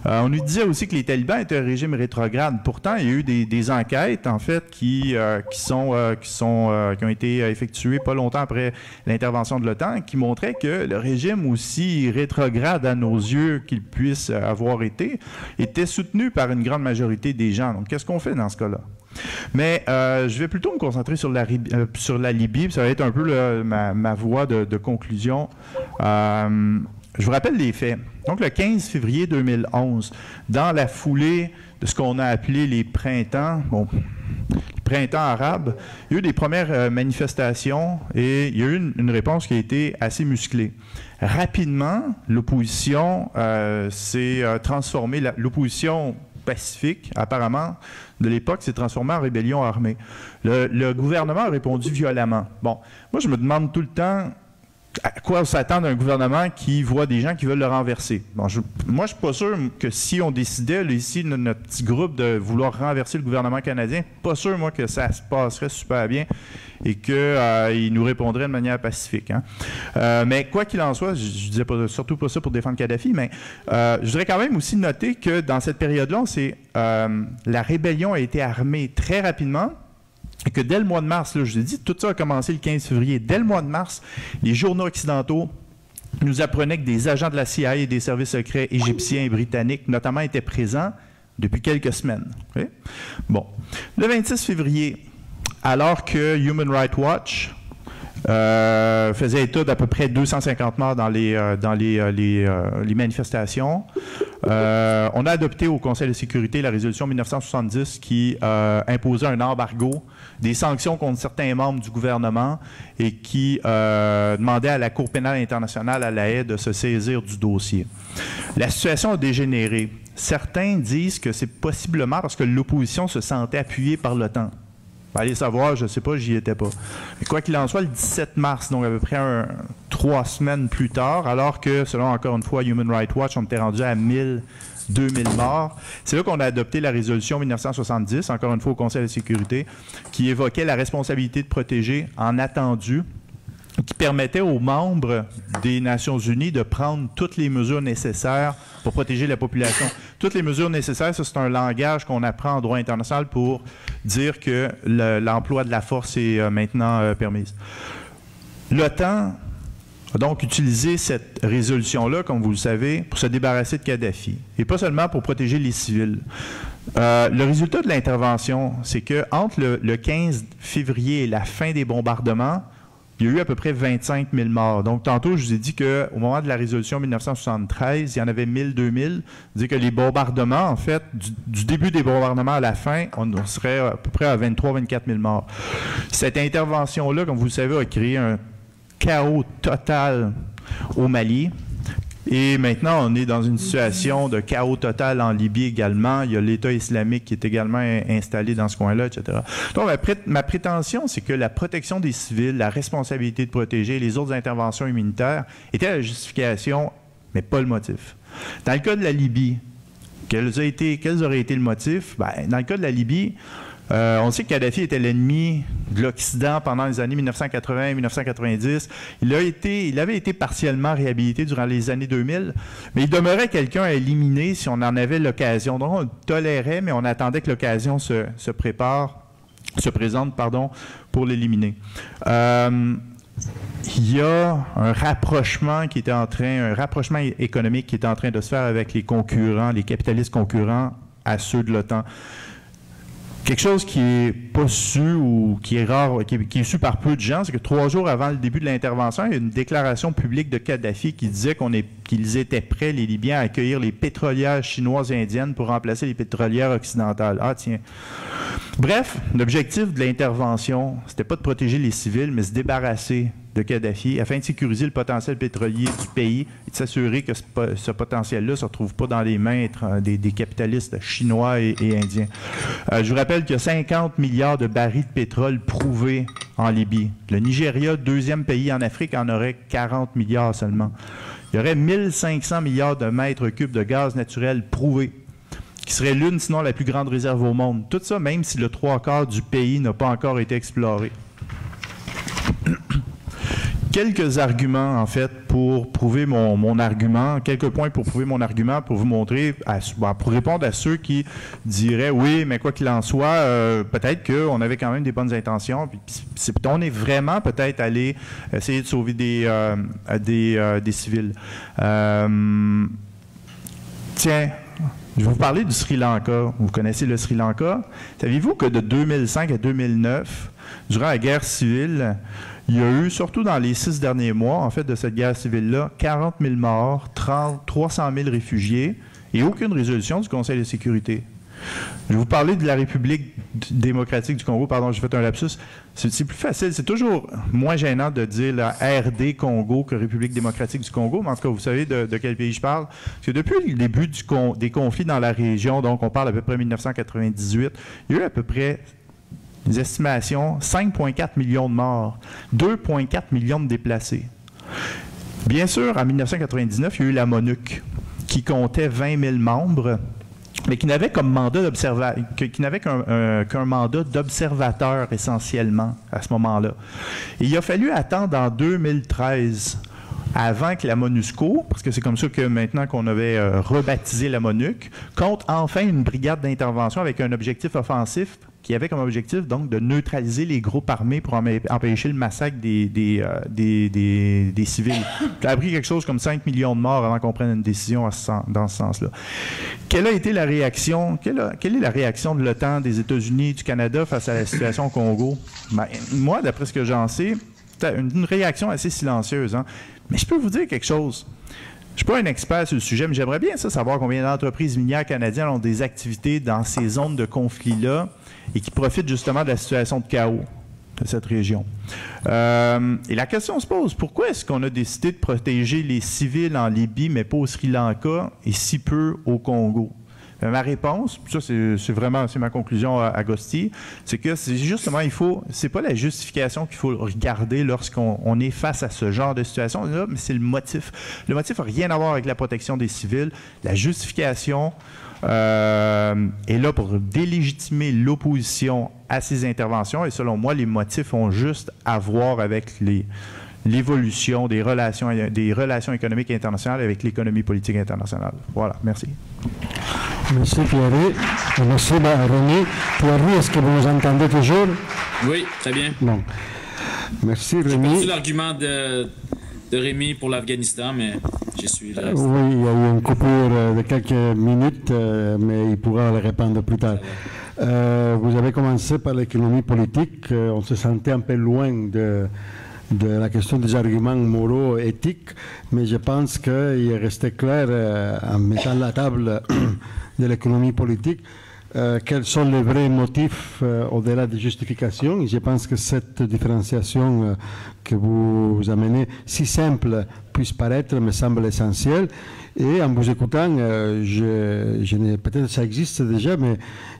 On nous disait aussi que les talibans étaient un régime rétrograde. Pourtant, il y a eu des enquêtes, en fait, qui ont été effectuées pas longtemps après l'intervention de l'OTAN, qui montraient que le régime, aussi rétrograde à nos yeux qu'il puisse avoir été, était soutenu par une grande majorité des gens. Donc, qu'est-ce qu'on fait dans ce cas-là? Mais je vais plutôt me concentrer sur la Libye, puis ça va être un peu ma voie de conclusion. Je vous rappelle les faits. Donc, le 15 février 2011, dans la foulée de ce qu'on a appelé les printemps arabes, il y a eu des premières manifestations et il y a eu une réponse qui a été assez musclée. Rapidement, l'opposition s'est transformée, l'opposition pacifique, apparemment, de l'époque, s'est transformée en rébellion armée. Le gouvernement a répondu violemment. Bon, moi, je me demande tout le temps à quoi s'attendre d'un gouvernement qui voit des gens qui veulent le renverser. Bon, moi, je ne suis pas sûr que si on décidait, là, ici, notre petit groupe, de vouloir renverser le gouvernement canadien, pas sûr, moi, que ça se passerait super bien et qu'il nous répondrait de manière pacifique. Hein. Mais quoi qu'il en soit, je ne disais surtout pas ça pour défendre Kadhafi, mais je voudrais quand même aussi noter que dans cette période-là, la rébellion a été armée très rapidement. Et que dès le mois de mars, là, je vous ai dit, tout ça a commencé le 15 février. Dès le mois de mars, les journaux occidentaux nous apprenaient que des agents de la CIA et des services secrets égyptiens et britanniques, notamment, étaient présents depuis quelques semaines. Okay? Bon. Le 26 février, alors que Human Rights Watch faisait état d'à peu près 250 morts dans les manifestations. On a adopté au Conseil de sécurité la résolution 1970 qui imposait un embargo, des sanctions contre certains membres du gouvernement et qui demandait à la Cour pénale internationale à La Haye de se saisir du dossier. La situation a dégénéré. Certains disent que c'est possiblement parce que l'opposition se sentait appuyée par l'OTAN. Allez savoir, je ne sais pas, j'y étais pas. Mais quoi qu'il en soit, le 17 mars, donc à peu près 3 semaines plus tard, alors que, selon encore une fois Human Rights Watch, on était rendu à 2000 morts, c'est là qu'on a adopté la résolution 1970, encore une fois au Conseil de sécurité, qui évoquait la responsabilité de protéger en attendu, qui permettait aux membres des Nations unies de prendre toutes les mesures nécessaires pour protéger la population. Toutes les mesures nécessaires, ça c'est un langage qu'on apprend en droit international pour dire que l'emploi de la force est maintenant permis. L'OTAN a donc utilisé cette résolution-là, comme vous le savez, pour se débarrasser de Kadhafi, et pas seulement pour protéger les civils. Le résultat de l'intervention, c'est qu'entre le 15 février et la fin des bombardements, il y a eu à peu près 25 000 morts. Donc, tantôt, je vous ai dit qu'au moment de la résolution 1973, il y en avait 1 000, 2 000. C'est-à-dire que les bombardements, en fait, du début des bombardements à la fin, on serait à peu près à 23 000, 24 000 morts. Cette intervention-là, comme vous le savez, a créé un chaos total au Mali. Et maintenant, on est dans une situation de chaos total en Libye également. Il y a l'État islamique qui est également installé dans ce coin-là, etc. Donc, ma prétention, c'est que la protection des civils, la responsabilité de protéger les autres interventions humanitaires étaient la justification, mais pas le motif. Dans le cas de la Libye, quels auraient été le motif? Ben, dans le cas de la Libye, on sait que Kadhafi était l'ennemi de l'Occident pendant les années 1980 et 1990. Il avait été partiellement réhabilité durant les années 2000, mais il demeurait quelqu'un à éliminer si on en avait l'occasion. Donc, on le tolérait, mais on attendait que l'occasion se présente, pour l'éliminer. Il y a un rapprochement économique qui est en train de se faire avec les concurrents, les capitalistes concurrents à ceux de l'OTAN. Quelque chose qui n'est pas su ou qui est rare, qui est su par peu de gens, c'est que 3 jours avant le début de l'intervention, il y a une déclaration publique de Kadhafi qui disait qu'ils étaient prêts, les Libyens, à accueillir les pétrolières chinoises et indiennes pour remplacer les pétrolières occidentales. Ah tiens. Bref, l'objectif de l'intervention, c'était pas de protéger les civils, mais se débarrasser de Kadhafi afin de sécuriser le potentiel pétrolier du pays et de s'assurer que ce potentiel-là ne se retrouve pas dans les mains des capitalistes chinois et indiens. Je vous rappelle qu'il y a 50 milliards de barils de pétrole prouvés en Libye. Le Nigeria, 2e pays en Afrique, en aurait 40 milliards seulement. Il y aurait 1500 milliards de mètres cubes de gaz naturel prouvés, qui serait l'une, sinon la plus grande réserve au monde. Tout ça, même si le 3/4 du pays n'a pas encore été exploré. Quelques arguments, en fait, pour prouver mon argument, quelques points pour prouver mon argument, pour vous montrer, pour répondre à ceux qui diraient, oui, mais quoi qu'il en soit, peut-être qu'on avait quand même des bonnes intentions, puis on est vraiment peut-être allé essayer de sauver des civils. Tiens, je vais vous parler du Sri Lanka. Vous connaissez le Sri Lanka? Saviez-vous que de 2005 à 2009, durant la guerre civile, il y a eu, surtout dans les 6 derniers mois, en fait, de cette guerre civile-là, 40 000 morts, 300 000 réfugiés et aucune résolution du Conseil de sécurité. Je vais vous parler de la République démocratique du Congo. Pardon, j'ai fait un lapsus. C'est plus facile. C'est toujours moins gênant de dire la RD Congo que République démocratique du Congo. Mais en tout cas, vous savez de quel pays je parle. Parce que depuis le début des conflits dans la région, donc on parle à peu près 1998, il y a eu à peu près des estimations, 5,4 millions de morts, 2,4 millions de déplacés. Bien sûr, en 1999, il y a eu la MONUC, qui comptait 20 000 membres, mais qui n'avait comme mandat qu'un mandat d'observateur essentiellement à ce moment-là. Et il a fallu attendre en 2013 avant que la MONUSCO, parce que c'est comme ça que maintenant qu'on avait rebaptisé la MONUC, compte enfin une brigade d'intervention avec un objectif offensif qui avait comme objectif donc de neutraliser les groupes armés pour empêcher le massacre des civils. Ça a pris quelque chose comme 5 millions de morts avant qu'on prenne une décision dans ce sens-là. Quelle a été la réaction? Quelle est la réaction de l'OTAN, des États-Unis, du Canada face à la situation au Congo? Ben, moi, d'après ce que j'en sais, c'est une réaction assez silencieuse. Hein? Mais je peux vous dire quelque chose. Je ne suis pas un expert sur le sujet, mais j'aimerais bien savoir combien d'entreprises minières canadiennes ont des activités dans ces zones de conflit-là et qui profitent justement de la situation de chaos de cette région. Et la question se pose, pourquoi est-ce qu'on a décidé de protéger les civils en Libye, mais pas au Sri Lanka et si peu au Congo? Ma réponse, ça c'est ma conclusion à Agosti, c'est que c'est justement, c'est pas la justification qu'il faut regarder lorsqu'on est face à ce genre de situation-là, mais c'est le motif. Le motif n'a rien à voir avec la protection des civils. La justification est là pour délégitimer l'opposition à ces interventions et selon moi, les motifs ont juste à voir avec l'évolution des relations économiques internationales avec l'économie politique internationale. Voilà, merci. Merci Pierre. Merci René. Pierre, est-ce que vous nous entendez toujours? Oui, très bien. Bon. Merci René. J'ai perdu l'argument Rémi pour l'Afghanistan, mais je suis là. Oui, il y a eu une coupure de quelques minutes, mais il pourra le répondre plus tard. Vous avez commencé par l'économie politique. On se sentait un peu loin de la question des arguments moraux, éthiques, mais je pense qu'il est resté clair en mettant la table de l'économie politique quels sont les vrais motifs au-delà des justifications. Je pense que cette différenciation que vous amenez, si simple puisse paraître, me semble essentielle. Et en vous écoutant, peut-être ça existe déjà, mais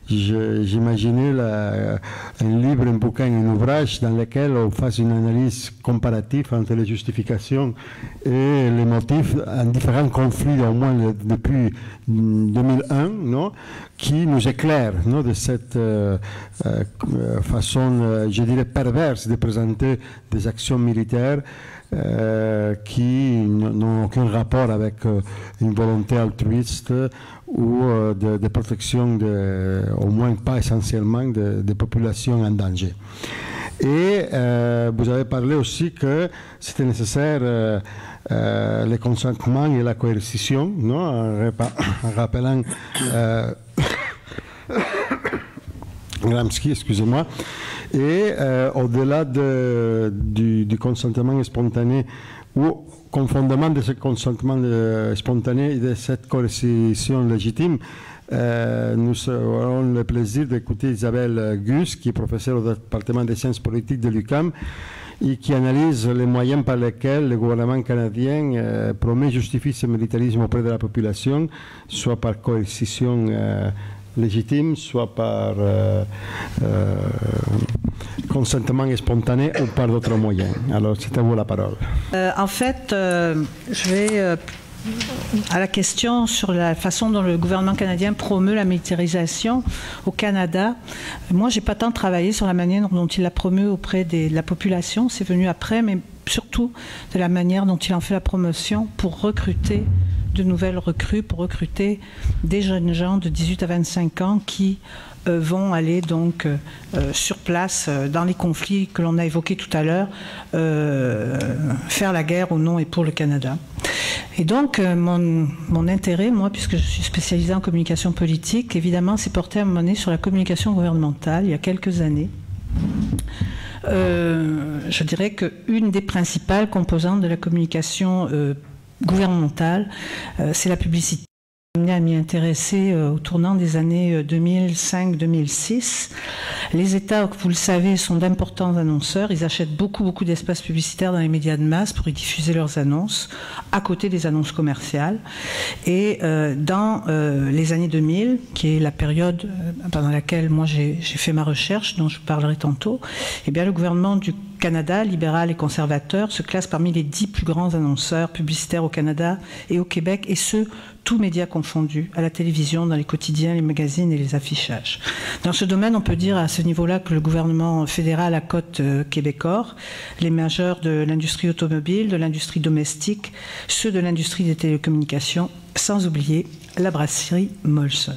j'imaginais un livre, un bouquin, un ouvrage dans lequel on fasse une analyse comparative entre les justifications et les motifs en différents conflits, au moins depuis 2001, non, qui nous éclairent, non, de cette façon, je dirais, perverse de présenter des actions militaires qui n'ont aucun rapport avec une volonté altruiste ou de protection, au moins pas essentiellement, des populations en danger. Et vous avez parlé aussi que c'était nécessaire le consentement et la coercition, non, en rappelant Gramsci, excusez-moi. Et au-delà du consentement spontané ou confondement de ce consentement spontané et de cette coercition légitime, nous aurons le plaisir d'écouter Isabelle Gus, qui est professeure au département des sciences politiques de l'UQAM et qui analyse les moyens par lesquels le gouvernement canadien promet et justifie ce militarisme auprès de la population, soit par coercition légitime, soit par consentement spontané ou par d'autres moyens. Alors, c'est à vous la parole. En fait, je vais à la question sur la façon dont le gouvernement canadien promeut la militarisation au Canada. Moi, je n'ai pas tant travaillé sur la manière dont il la promeut auprès de la population, c'est venu après, mais surtout de la manière dont il en fait la promotion pour recruter de nouvelles recrues, pour recruter des jeunes gens de 18 à 25 ans qui vont aller donc sur place dans les conflits que l'on a évoqués tout à l'heure, faire la guerre au nom et pour le Canada. Et donc mon intérêt, moi, puisque je suis spécialisée en communication politique, évidemment, s'est porté à un moment donné sur la communication gouvernementale il y a quelques années. Je dirais qu'une des principales composantes de la communication gouvernementale, c'est la publicité. À m'y intéresser au tournant des années 2005-2006. Les États, vous le savez, sont d'importants annonceurs. Ils achètent beaucoup d'espaces publicitaires dans les médias de masse pour y diffuser leurs annonces, à côté des annonces commerciales. Et dans les années 2000, qui est la période pendant laquelle moi j'ai fait ma recherche, dont je parlerai tantôt, eh bien, le gouvernement du Canada, libéral et conservateur, se classe parmi les 10 plus grands annonceurs publicitaires au Canada et au Québec, et ce, tous médias confondus, à la télévision, dans les quotidiens, les magazines et les affichages. Dans ce domaine, on peut dire à ce niveau-là que le gouvernement fédéral accote Québecor, les majeurs de l'industrie automobile, de l'industrie domestique, ceux de l'industrie des télécommunications, sans oublier la brasserie Molson.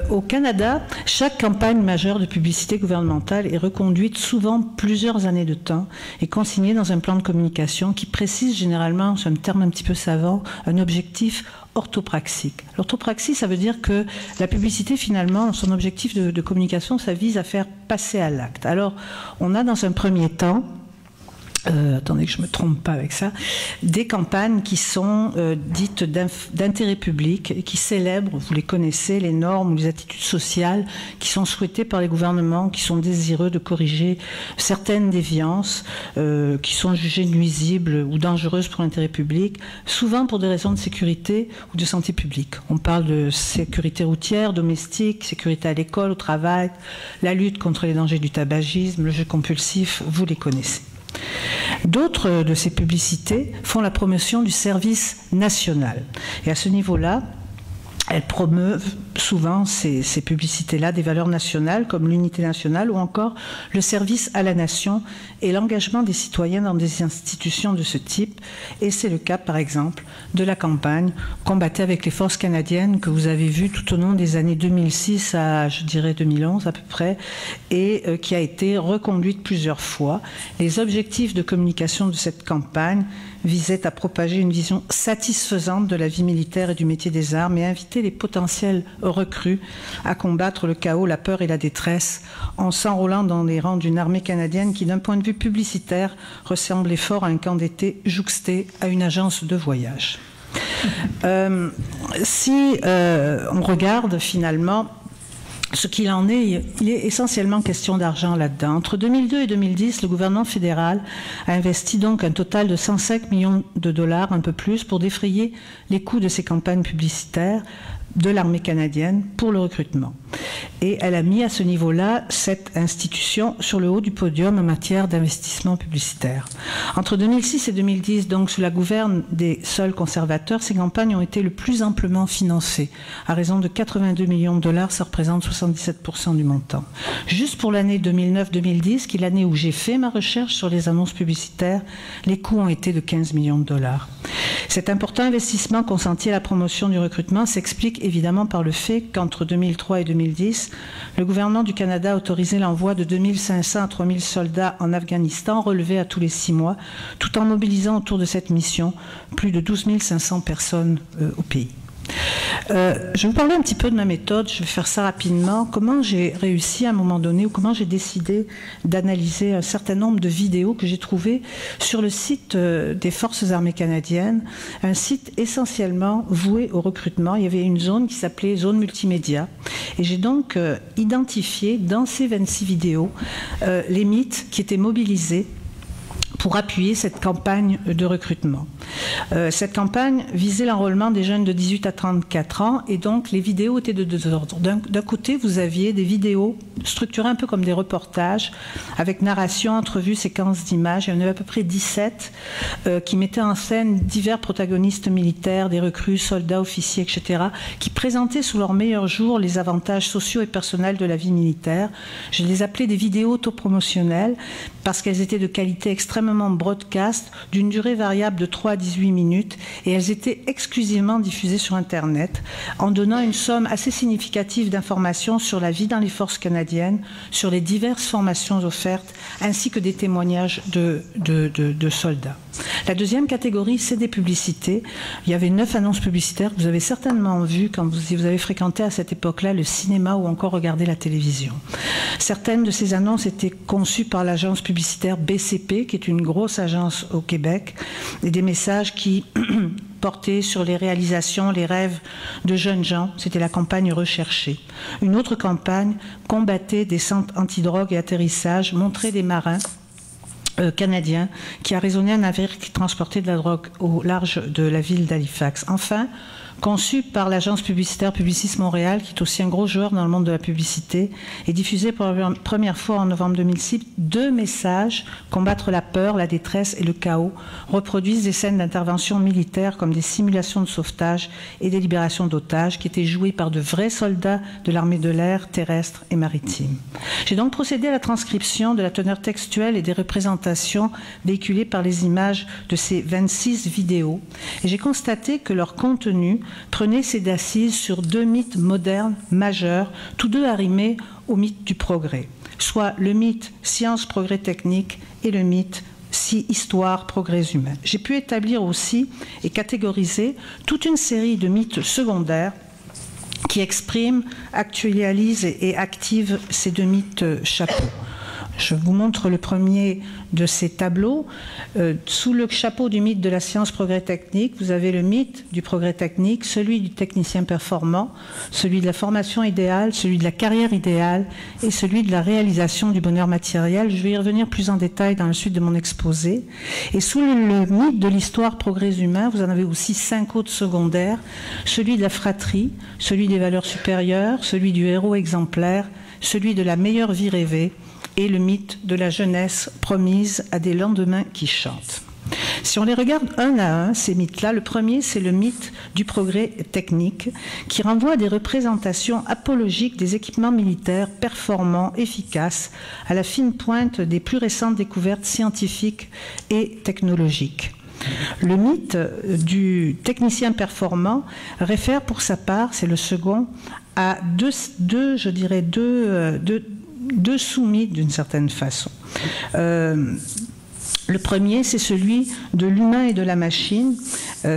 Au Canada, chaque campagne majeure de publicité gouvernementale est reconduite souvent plusieurs années de temps et consignée dans un plan de communication qui précise généralement, c'est un terme un petit peu savant, un objectif orthopraxique. L'orthopraxie, ça veut dire que la publicité, finalement, son objectif de communication, ça vise à faire passer à l'acte. Alors, on a dans un premier temps, attendez que je ne me trompe pas avec ça, des campagnes qui sont dites d'intérêt public et qui célèbrent, vous les connaissez, les normes ou les attitudes sociales qui sont souhaitées par les gouvernements, qui sont désireux de corriger certaines déviances qui sont jugées nuisibles ou dangereuses pour l'intérêt public, souvent pour des raisons de sécurité ou de santé publique. On parle de sécurité routière, domestique, sécurité à l'école, au travail, la lutte contre les dangers du tabagisme, le jeu compulsif, vous les connaissez. D'autres de ces publicités font la promotion du service national. Et à ce niveau-là, elles promeuvent souvent ces publicités-là des valeurs nationales comme l'unité nationale ou encore le service à la nation et l'engagement des citoyens dans des institutions de ce type. Et c'est le cas, par exemple, de la campagne « Combattez avec les forces canadiennes » que vous avez vue tout au long des années 2006 à, je dirais, 2011 à peu près, et qui a été reconduite plusieurs fois. Les objectifs de communication de cette campagne visait à propager une vision satisfaisante de la vie militaire et du métier des armes et inviter les potentiels recrues à combattre le chaos, la peur et la détresse en s'enrôlant dans les rangs d'une armée canadienne qui, d'un point de vue publicitaire, ressemblait fort à un camp d'été jouxté à une agence de voyage. Si on regarde finalement ce qu'il en est, il est essentiellement question d'argent là-dedans. Entre 2002 et 2010, le gouvernement fédéral a investi donc un total de 105 millions de dollars, un peu plus, pour défrayer les coûts de ces campagnes publicitaires de l'armée canadienne pour le recrutement. Et elle a mis à ce niveau-là cette institution sur le haut du podium en matière d'investissement publicitaire. Entre 2006 et 2010, donc sous la gouverne des seuls conservateurs, ces campagnes ont été le plus amplement financées. À raison de 82 millions de dollars, ça représente 77% du montant. Juste pour l'année 2009-2010, qui est l'année où j'ai fait ma recherche sur les annonces publicitaires, les coûts ont été de 15 millions de dollars. Cet important investissement consenti à la promotion du recrutement s'explique évidemment par le fait qu'entre 2003 et 2010, le gouvernement du Canada a autorisé l'envoi de 2500 à 3000 soldats en Afghanistan, relevés à tous les 6 mois, tout en mobilisant autour de cette mission plus de 12 500 personnes au pays. Je vais vous parler un petit peu de ma méthode, je vais faire ça rapidement. Comment j'ai réussi à un moment donné, ou comment j'ai décidé d'analyser un certain nombre de vidéos que j'ai trouvées sur le site des Forces armées canadiennes, un site essentiellement voué au recrutement. Il y avait une zone qui s'appelait zone multimédia. Et j'ai donc identifié dans ces 26 vidéos les mythes qui étaient mobilisés pour appuyer cette campagne de recrutement. Cette campagne visait l'enrôlement des jeunes de 18 à 34 ans et donc les vidéos étaient de deux ordres. D'un côté, vous aviez des vidéos structurées un peu comme des reportages avec narration, entrevues, séquences d'images. Il y en avait à peu près 17 qui mettaient en scène divers protagonistes militaires, des recrues, soldats, officiers, etc., qui présentaient sous leur meilleur jour les avantages sociaux et personnels de la vie militaire. Je les appelais des vidéos autopromotionnelles parce qu'elles étaient de qualité extrêmement broadcast, d'une durée variable de 3 à 18 minutes, et elles étaient exclusivement diffusées sur Internet, en donnant une somme assez significative d'informations sur la vie dans les forces canadiennes, sur les diverses formations offertes, ainsi que des témoignages de soldats. La deuxième catégorie, c'est des publicités. Il y avait 9 annonces publicitaires que vous avez certainement vues si vous avez fréquenté à cette époque-là le cinéma ou encore regardé la télévision. Certaines de ces annonces étaient conçues par l'agence publicitaire BCP, qui est une grosse agence au Québec, et des messages qui portaient sur les réalisations, les rêves de jeunes gens. C'était la campagne recherchée. Une autre campagne combattait des centres antidrogue et atterrissage, montrait des marins canadiens qui arraisonnaient un navire qui transportait de la drogue au large de la ville d'Halifax. Enfin, conçu par l'agence publicitaire Publicis Montréal, qui est aussi un gros joueur dans le monde de la publicité, et diffusé pour la première fois en novembre 2006, 2 messages, combattre la peur, la détresse et le chaos, reproduisent des scènes d'intervention militaire comme des simulations de sauvetage et des libérations d'otages qui étaient jouées par de vrais soldats de l'armée de l'air, terrestre et maritime. J'ai donc procédé à la transcription de la teneur textuelle et des représentations véhiculées par les images de ces 26 vidéos, et j'ai constaté que leur contenu prenait ses assises sur 2 mythes modernes majeurs, tous deux arrimés au mythe du progrès, soit le mythe science, progrès technique et le mythe histoire, progrès humain. J'ai pu établir aussi et catégoriser toute une série de mythes secondaires qui expriment, actualisent et activent ces 2 mythes chapeaux. Je vous montre le premier de ces tableaux. Sous le chapeau du mythe de la science progrès technique, vous avez le mythe du progrès technique, celui du technicien performant, celui de la formation idéale, celui de la carrière idéale et celui de la réalisation du bonheur matériel. Je vais y revenir plus en détail dans la suite de mon exposé. Et sous le mythe de l'histoire progrès humain, vous en avez aussi 5 autres secondaires, celui de la fratrie, celui des valeurs supérieures, celui du héros exemplaire, celui de la meilleure vie rêvée, et le mythe de la jeunesse promise à des lendemains qui chantent. Si on les regarde un à un, ces mythes-là, le premier, c'est le mythe du progrès technique, qui renvoie à des représentations apologiques des équipements militaires performants, efficaces, à la fine pointe des plus récentes découvertes scientifiques et technologiques. Le mythe du technicien performant réfère pour sa part, c'est le second, à deux sous-mythes d'une certaine façon. Le premier, c'est celui de l'humain et de la machine,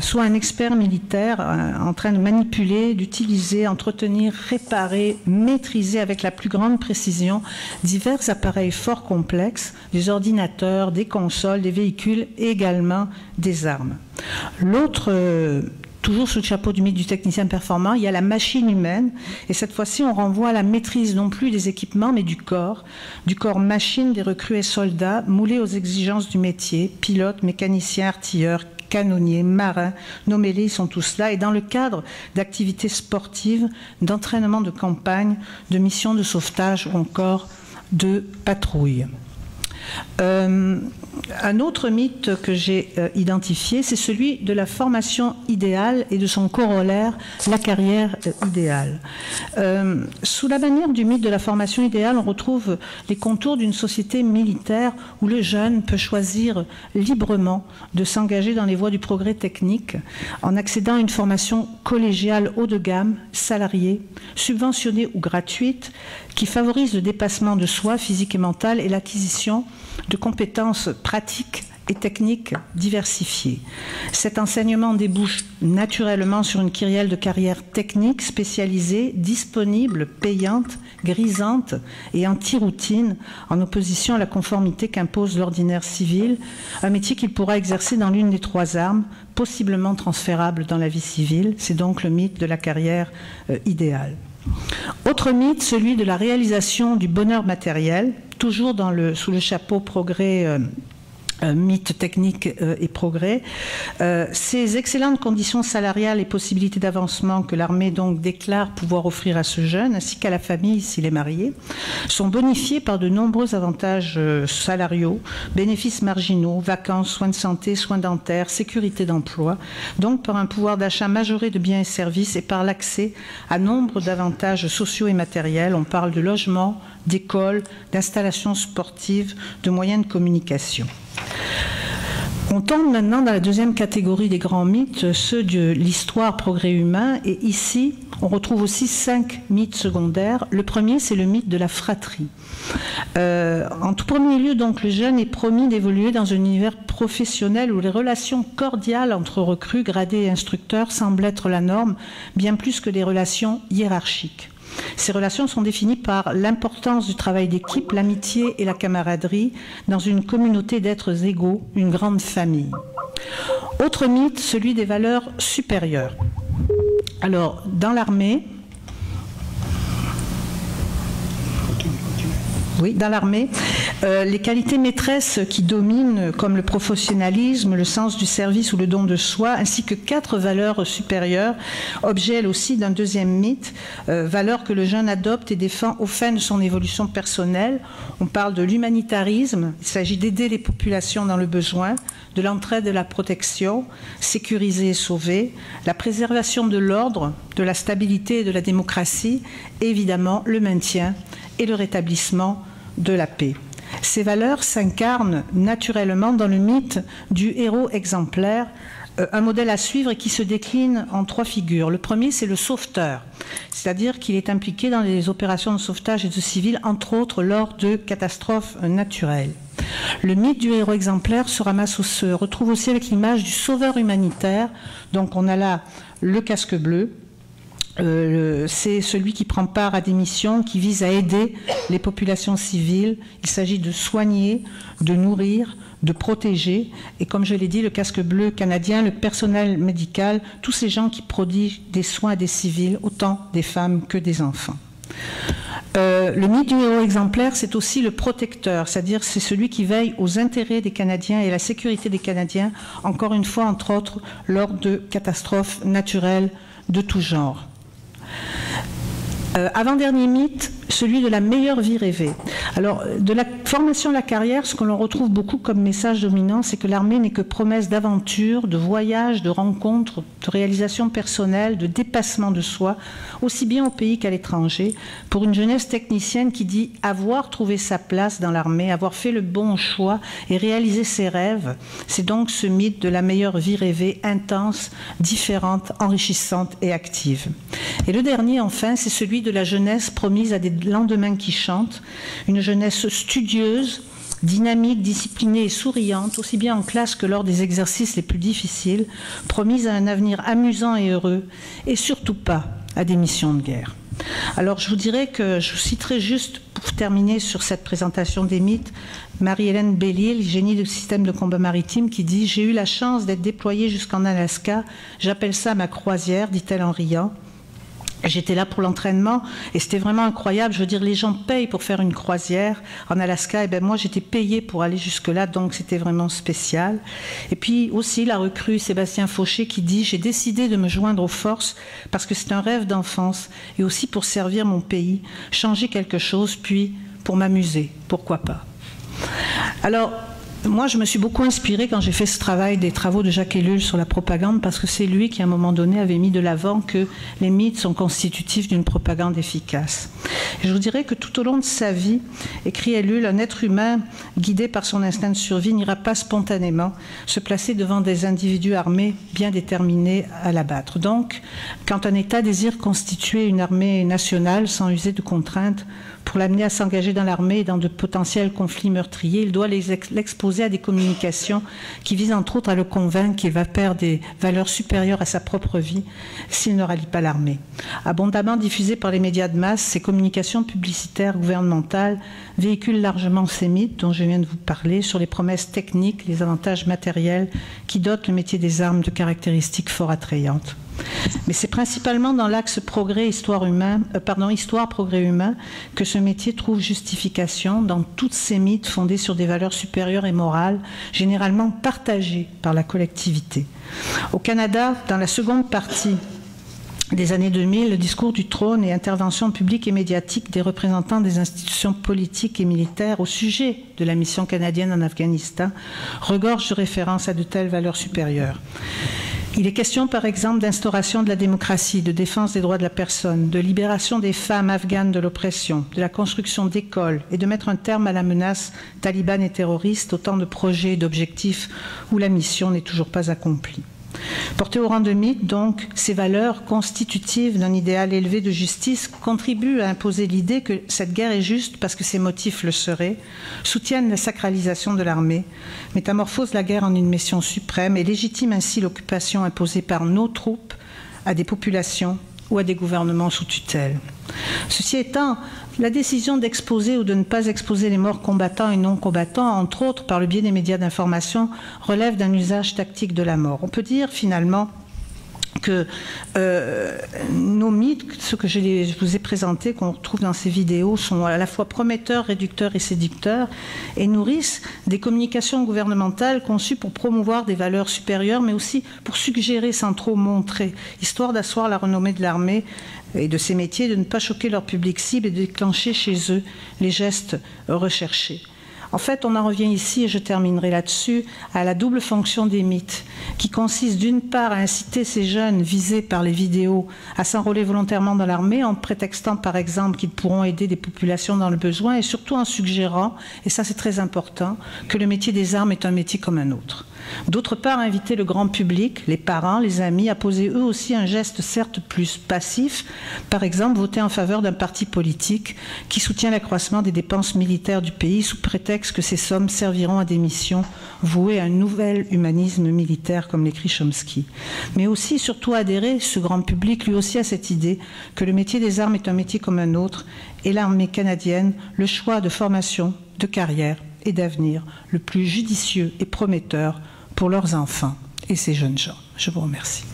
soit un expert militaire en train de manipuler, d'utiliser, entretenir, réparer, maîtriser avec la plus grande précision divers appareils fort complexes, des ordinateurs, des consoles, des véhicules et également des armes. L'autre, toujours sous le chapeau du mythe du technicien performant, il y a la machine humaine, et cette fois-ci on renvoie à la maîtrise non plus des équipements, mais du corps machine des recrues et soldats, moulés aux exigences du métier, pilotes, mécaniciens, artilleurs, canonniers, marins, nommez-les, ils sont tous là, et dans le cadre d'activités sportives, d'entraînement de campagne, de missions de sauvetage ou encore de patrouille. Un autre mythe que j'ai identifié, c'est celui de la formation idéale et de son corollaire, la carrière idéale. Sous la bannière du mythe de la formation idéale, on retrouve les contours d'une société militaire où le jeune peut choisir librement de s'engager dans les voies du progrès technique en accédant à une formation collégiale haut de gamme, salariée, subventionnée ou gratuite, qui favorise le dépassement de soi physique et mental et l'acquisition de compétences pratiques et techniques diversifiées. Cet enseignement débouche naturellement sur une kyrielle de carrières techniques spécialisées, disponibles, payantes, grisantes et anti-routine, en opposition à la conformité qu'impose l'ordinaire civil, un métier qu'il pourra exercer dans l'une des trois armes, possiblement transférable dans la vie civile. C'est donc le mythe de la carrière idéale. Autre mythe, celui de la réalisation du bonheur matériel, toujours sous le chapeau progrès, mythe technique et progrès. Ces excellentes conditions salariales et possibilités d'avancement que l'armée donc déclare pouvoir offrir à ce jeune, ainsi qu'à la famille s'il est marié, sont bonifiées par de nombreux avantages salariaux, bénéfices marginaux, vacances, soins de santé, soins dentaires, sécurité d'emploi, donc par un pouvoir d'achat majoré de biens et services et par l'accès à nombre d'avantages sociaux et matériels. On parle de logement, d'écoles, d'installations sportives, de moyens de communication. On tombe maintenant dans la deuxième catégorie des grands mythes, ceux de l'histoire progrès humain, et ici on retrouve aussi 5 mythes secondaires. Le premier, c'est le mythe de la fratrie. En tout premier lieu, donc, le jeune est promis d'évoluer dans un univers professionnel où les relations cordiales entre recrues, gradés et instructeurs semblent être la norme, bien plus que des relations hiérarchiques. Ces relations sont définies par l'importance du travail d'équipe, l'amitié et la camaraderie dans une communauté d'êtres égaux, une grande famille. Autre mythe, celui des valeurs supérieures. Alors, dans l'armée, les qualités maîtresses qui dominent, comme le professionnalisme, le sens du service ou le don de soi, ainsi que 4 valeurs supérieures, objet elles aussi d'un deuxième mythe, valeurs que le jeune adopte et défend aux fins de son évolution personnelle. On parle de l'humanitarisme, il s'agit d'aider les populations dans le besoin, de l'entraide et de la protection, sécuriser et sauver, la préservation de l'ordre, de la stabilité et de la démocratie, et évidemment le maintien et le rétablissement de la paix. Ces valeurs s'incarnent naturellement dans le mythe du héros exemplaire, un modèle à suivre et qui se décline en 3 figures. Le premier, c'est le sauveteur, c'est-à-dire qu'il est impliqué dans les opérations de sauvetage et de civils, entre autres lors de catastrophes naturelles. Le mythe du héros exemplaire se retrouve aussi avec l'image du sauveur humanitaire. Donc on a là le casque bleu. C'est celui qui prend part à des missions qui visent à aider les populations civiles. Il s'agit de soigner, de nourrir, de protéger. Et comme je l'ai dit, le casque bleu canadien, le personnel médical, tous ces gens qui prodigent des soins à des civils, autant des femmes que des enfants. Le mythe du héros exemplaire, c'est aussi le protecteur, c'est-à-dire c'est celui qui veille aux intérêts des Canadiens et à la sécurité des Canadiens, encore une fois, entre autres, lors de catastrophes naturelles de tout genre. Avant-dernier mythe, celui de la meilleure vie rêvée. Alors, de la Formation à la carrière, ce que l'on retrouve beaucoup comme message dominant, c'est que l'armée n'est que promesse d'aventure, de voyage, de rencontres, de réalisation personnelle, de dépassement de soi, aussi bien au pays qu'à l'étranger, pour une jeunesse technicienne qui dit avoir trouvé sa place dans l'armée, avoir fait le bon choix et réaliser ses rêves. C'est donc ce mythe de la meilleure vie rêvée, intense, différente, enrichissante et active. Et le dernier, enfin, c'est celui de la jeunesse promise à des lendemains qui chantent, une jeunesse studieuse, dynamique, disciplinée et souriante, aussi bien en classe que lors des exercices les plus difficiles, promise à un avenir amusant et heureux, et surtout pas à des missions de guerre. Alors je vous dirais que je citerai juste, pour terminer sur cette présentation des mythes, Marie-Hélène Bellil, génie du système de combat maritime, qui dit « J'ai eu la chance d'être déployée jusqu'en Alaska, j'appelle ça ma croisière », dit-elle en riant. J'étais là pour l'entraînement et c'était vraiment incroyable. Je veux dire, les gens payent pour faire une croisière en Alaska. Et bien moi, j'étais payée pour aller jusque-là, donc c'était vraiment spécial. Et puis aussi la recrue Sébastien Fauché qui dit « J'ai décidé de me joindre aux forces parce que c'est un rêve d'enfance et aussi pour servir mon pays, changer quelque chose, puis pour m'amuser. Pourquoi pas ?» Alors, moi, je me suis beaucoup inspirée quand j'ai fait ce travail, des travaux de Jacques Ellul sur la propagande, parce que c'est lui qui, à un moment donné, avait mis de l'avant que les mythes sont constitutifs d'une propagande efficace. Et je vous dirais que tout au long de sa vie, écrit Ellul, un être humain guidé par son instinct de survie n'ira pas spontanément se placer devant des individus armés bien déterminés à l'abattre. Donc, quand un État désire constituer une armée nationale sans user de contraintes, pour l'amener à s'engager dans l'armée et dans de potentiels conflits meurtriers, il doit l'exposer à des communications qui visent entre autres à le convaincre qu'il va perdre des valeurs supérieures à sa propre vie s'il ne rallie pas l'armée. Abondamment diffusées par les médias de masse, ces communications publicitaires gouvernementales véhiculent largement ces mythes dont je viens de vous parler sur les promesses techniques, les avantages matériels qui dotent le métier des armes de caractéristiques fort attrayantes. Mais c'est principalement dans l'axe histoire-progrès humain que ce métier trouve justification dans toutes ces mythes fondés sur des valeurs supérieures et morales, généralement partagées par la collectivité. Au Canada, dans la seconde partie des années 2000, le discours du trône et interventions publiques et médiatiques des représentants des institutions politiques et militaires au sujet de la mission canadienne en Afghanistan regorge de références à de telles valeurs supérieures. Il est question, par exemple, d'instauration de la démocratie, de défense des droits de la personne, de libération des femmes afghanes de l'oppression, de la construction d'écoles et de mettre un terme à la menace talibane et terroriste, autant de projets et d'objectifs où la mission n'est toujours pas accomplie. Portées au rang de mythe, donc, ces valeurs constitutives d'un idéal élevé de justice contribuent à imposer l'idée que cette guerre est juste parce que ses motifs le seraient, soutiennent la sacralisation de l'armée, métamorphosent la guerre en une mission suprême et légitiment ainsi l'occupation imposée par nos troupes à des populations ou à des gouvernements sous tutelle. Ceci étant, la décision d'exposer ou de ne pas exposer les morts combattants et non combattants, entre autres par le biais des médias d'information, relève d'un usage tactique de la mort. On peut dire finalement que nos mythes, ce que je vous ai présenté, qu'on retrouve dans ces vidéos, sont à la fois prometteurs, réducteurs et séducteurs et nourrissent des communications gouvernementales conçues pour promouvoir des valeurs supérieures, mais aussi pour suggérer sans trop montrer, histoire d'asseoir la renommée de l'armée et de ces métiers, de ne pas choquer leur public cible et de déclencher chez eux les gestes recherchés. En fait, on en revient ici, et je terminerai là-dessus, à la double fonction des mythes, qui consiste d'une part à inciter ces jeunes visés par les vidéos à s'enrôler volontairement dans l'armée, en prétextant par exemple qu'ils pourront aider des populations dans le besoin, et surtout en suggérant, et ça c'est très important, que le métier des armes est un métier comme un autre. D'autre part, inviter le grand public, les parents, les amis, à poser eux aussi un geste certes plus passif, par exemple voter en faveur d'un parti politique qui soutient l'accroissement des dépenses militaires du pays sous prétexte que ces sommes serviront à des missions vouées à un nouvel humanisme militaire, comme l'écrit Chomsky. Mais aussi, surtout, adhérer, ce grand public, lui aussi, à cette idée que le métier des armes est un métier comme un autre, et l'armée canadienne, le choix de formation, de carrière et d'avenir le plus judicieux et prometteur pour leurs enfants et ces jeunes gens. Je vous remercie.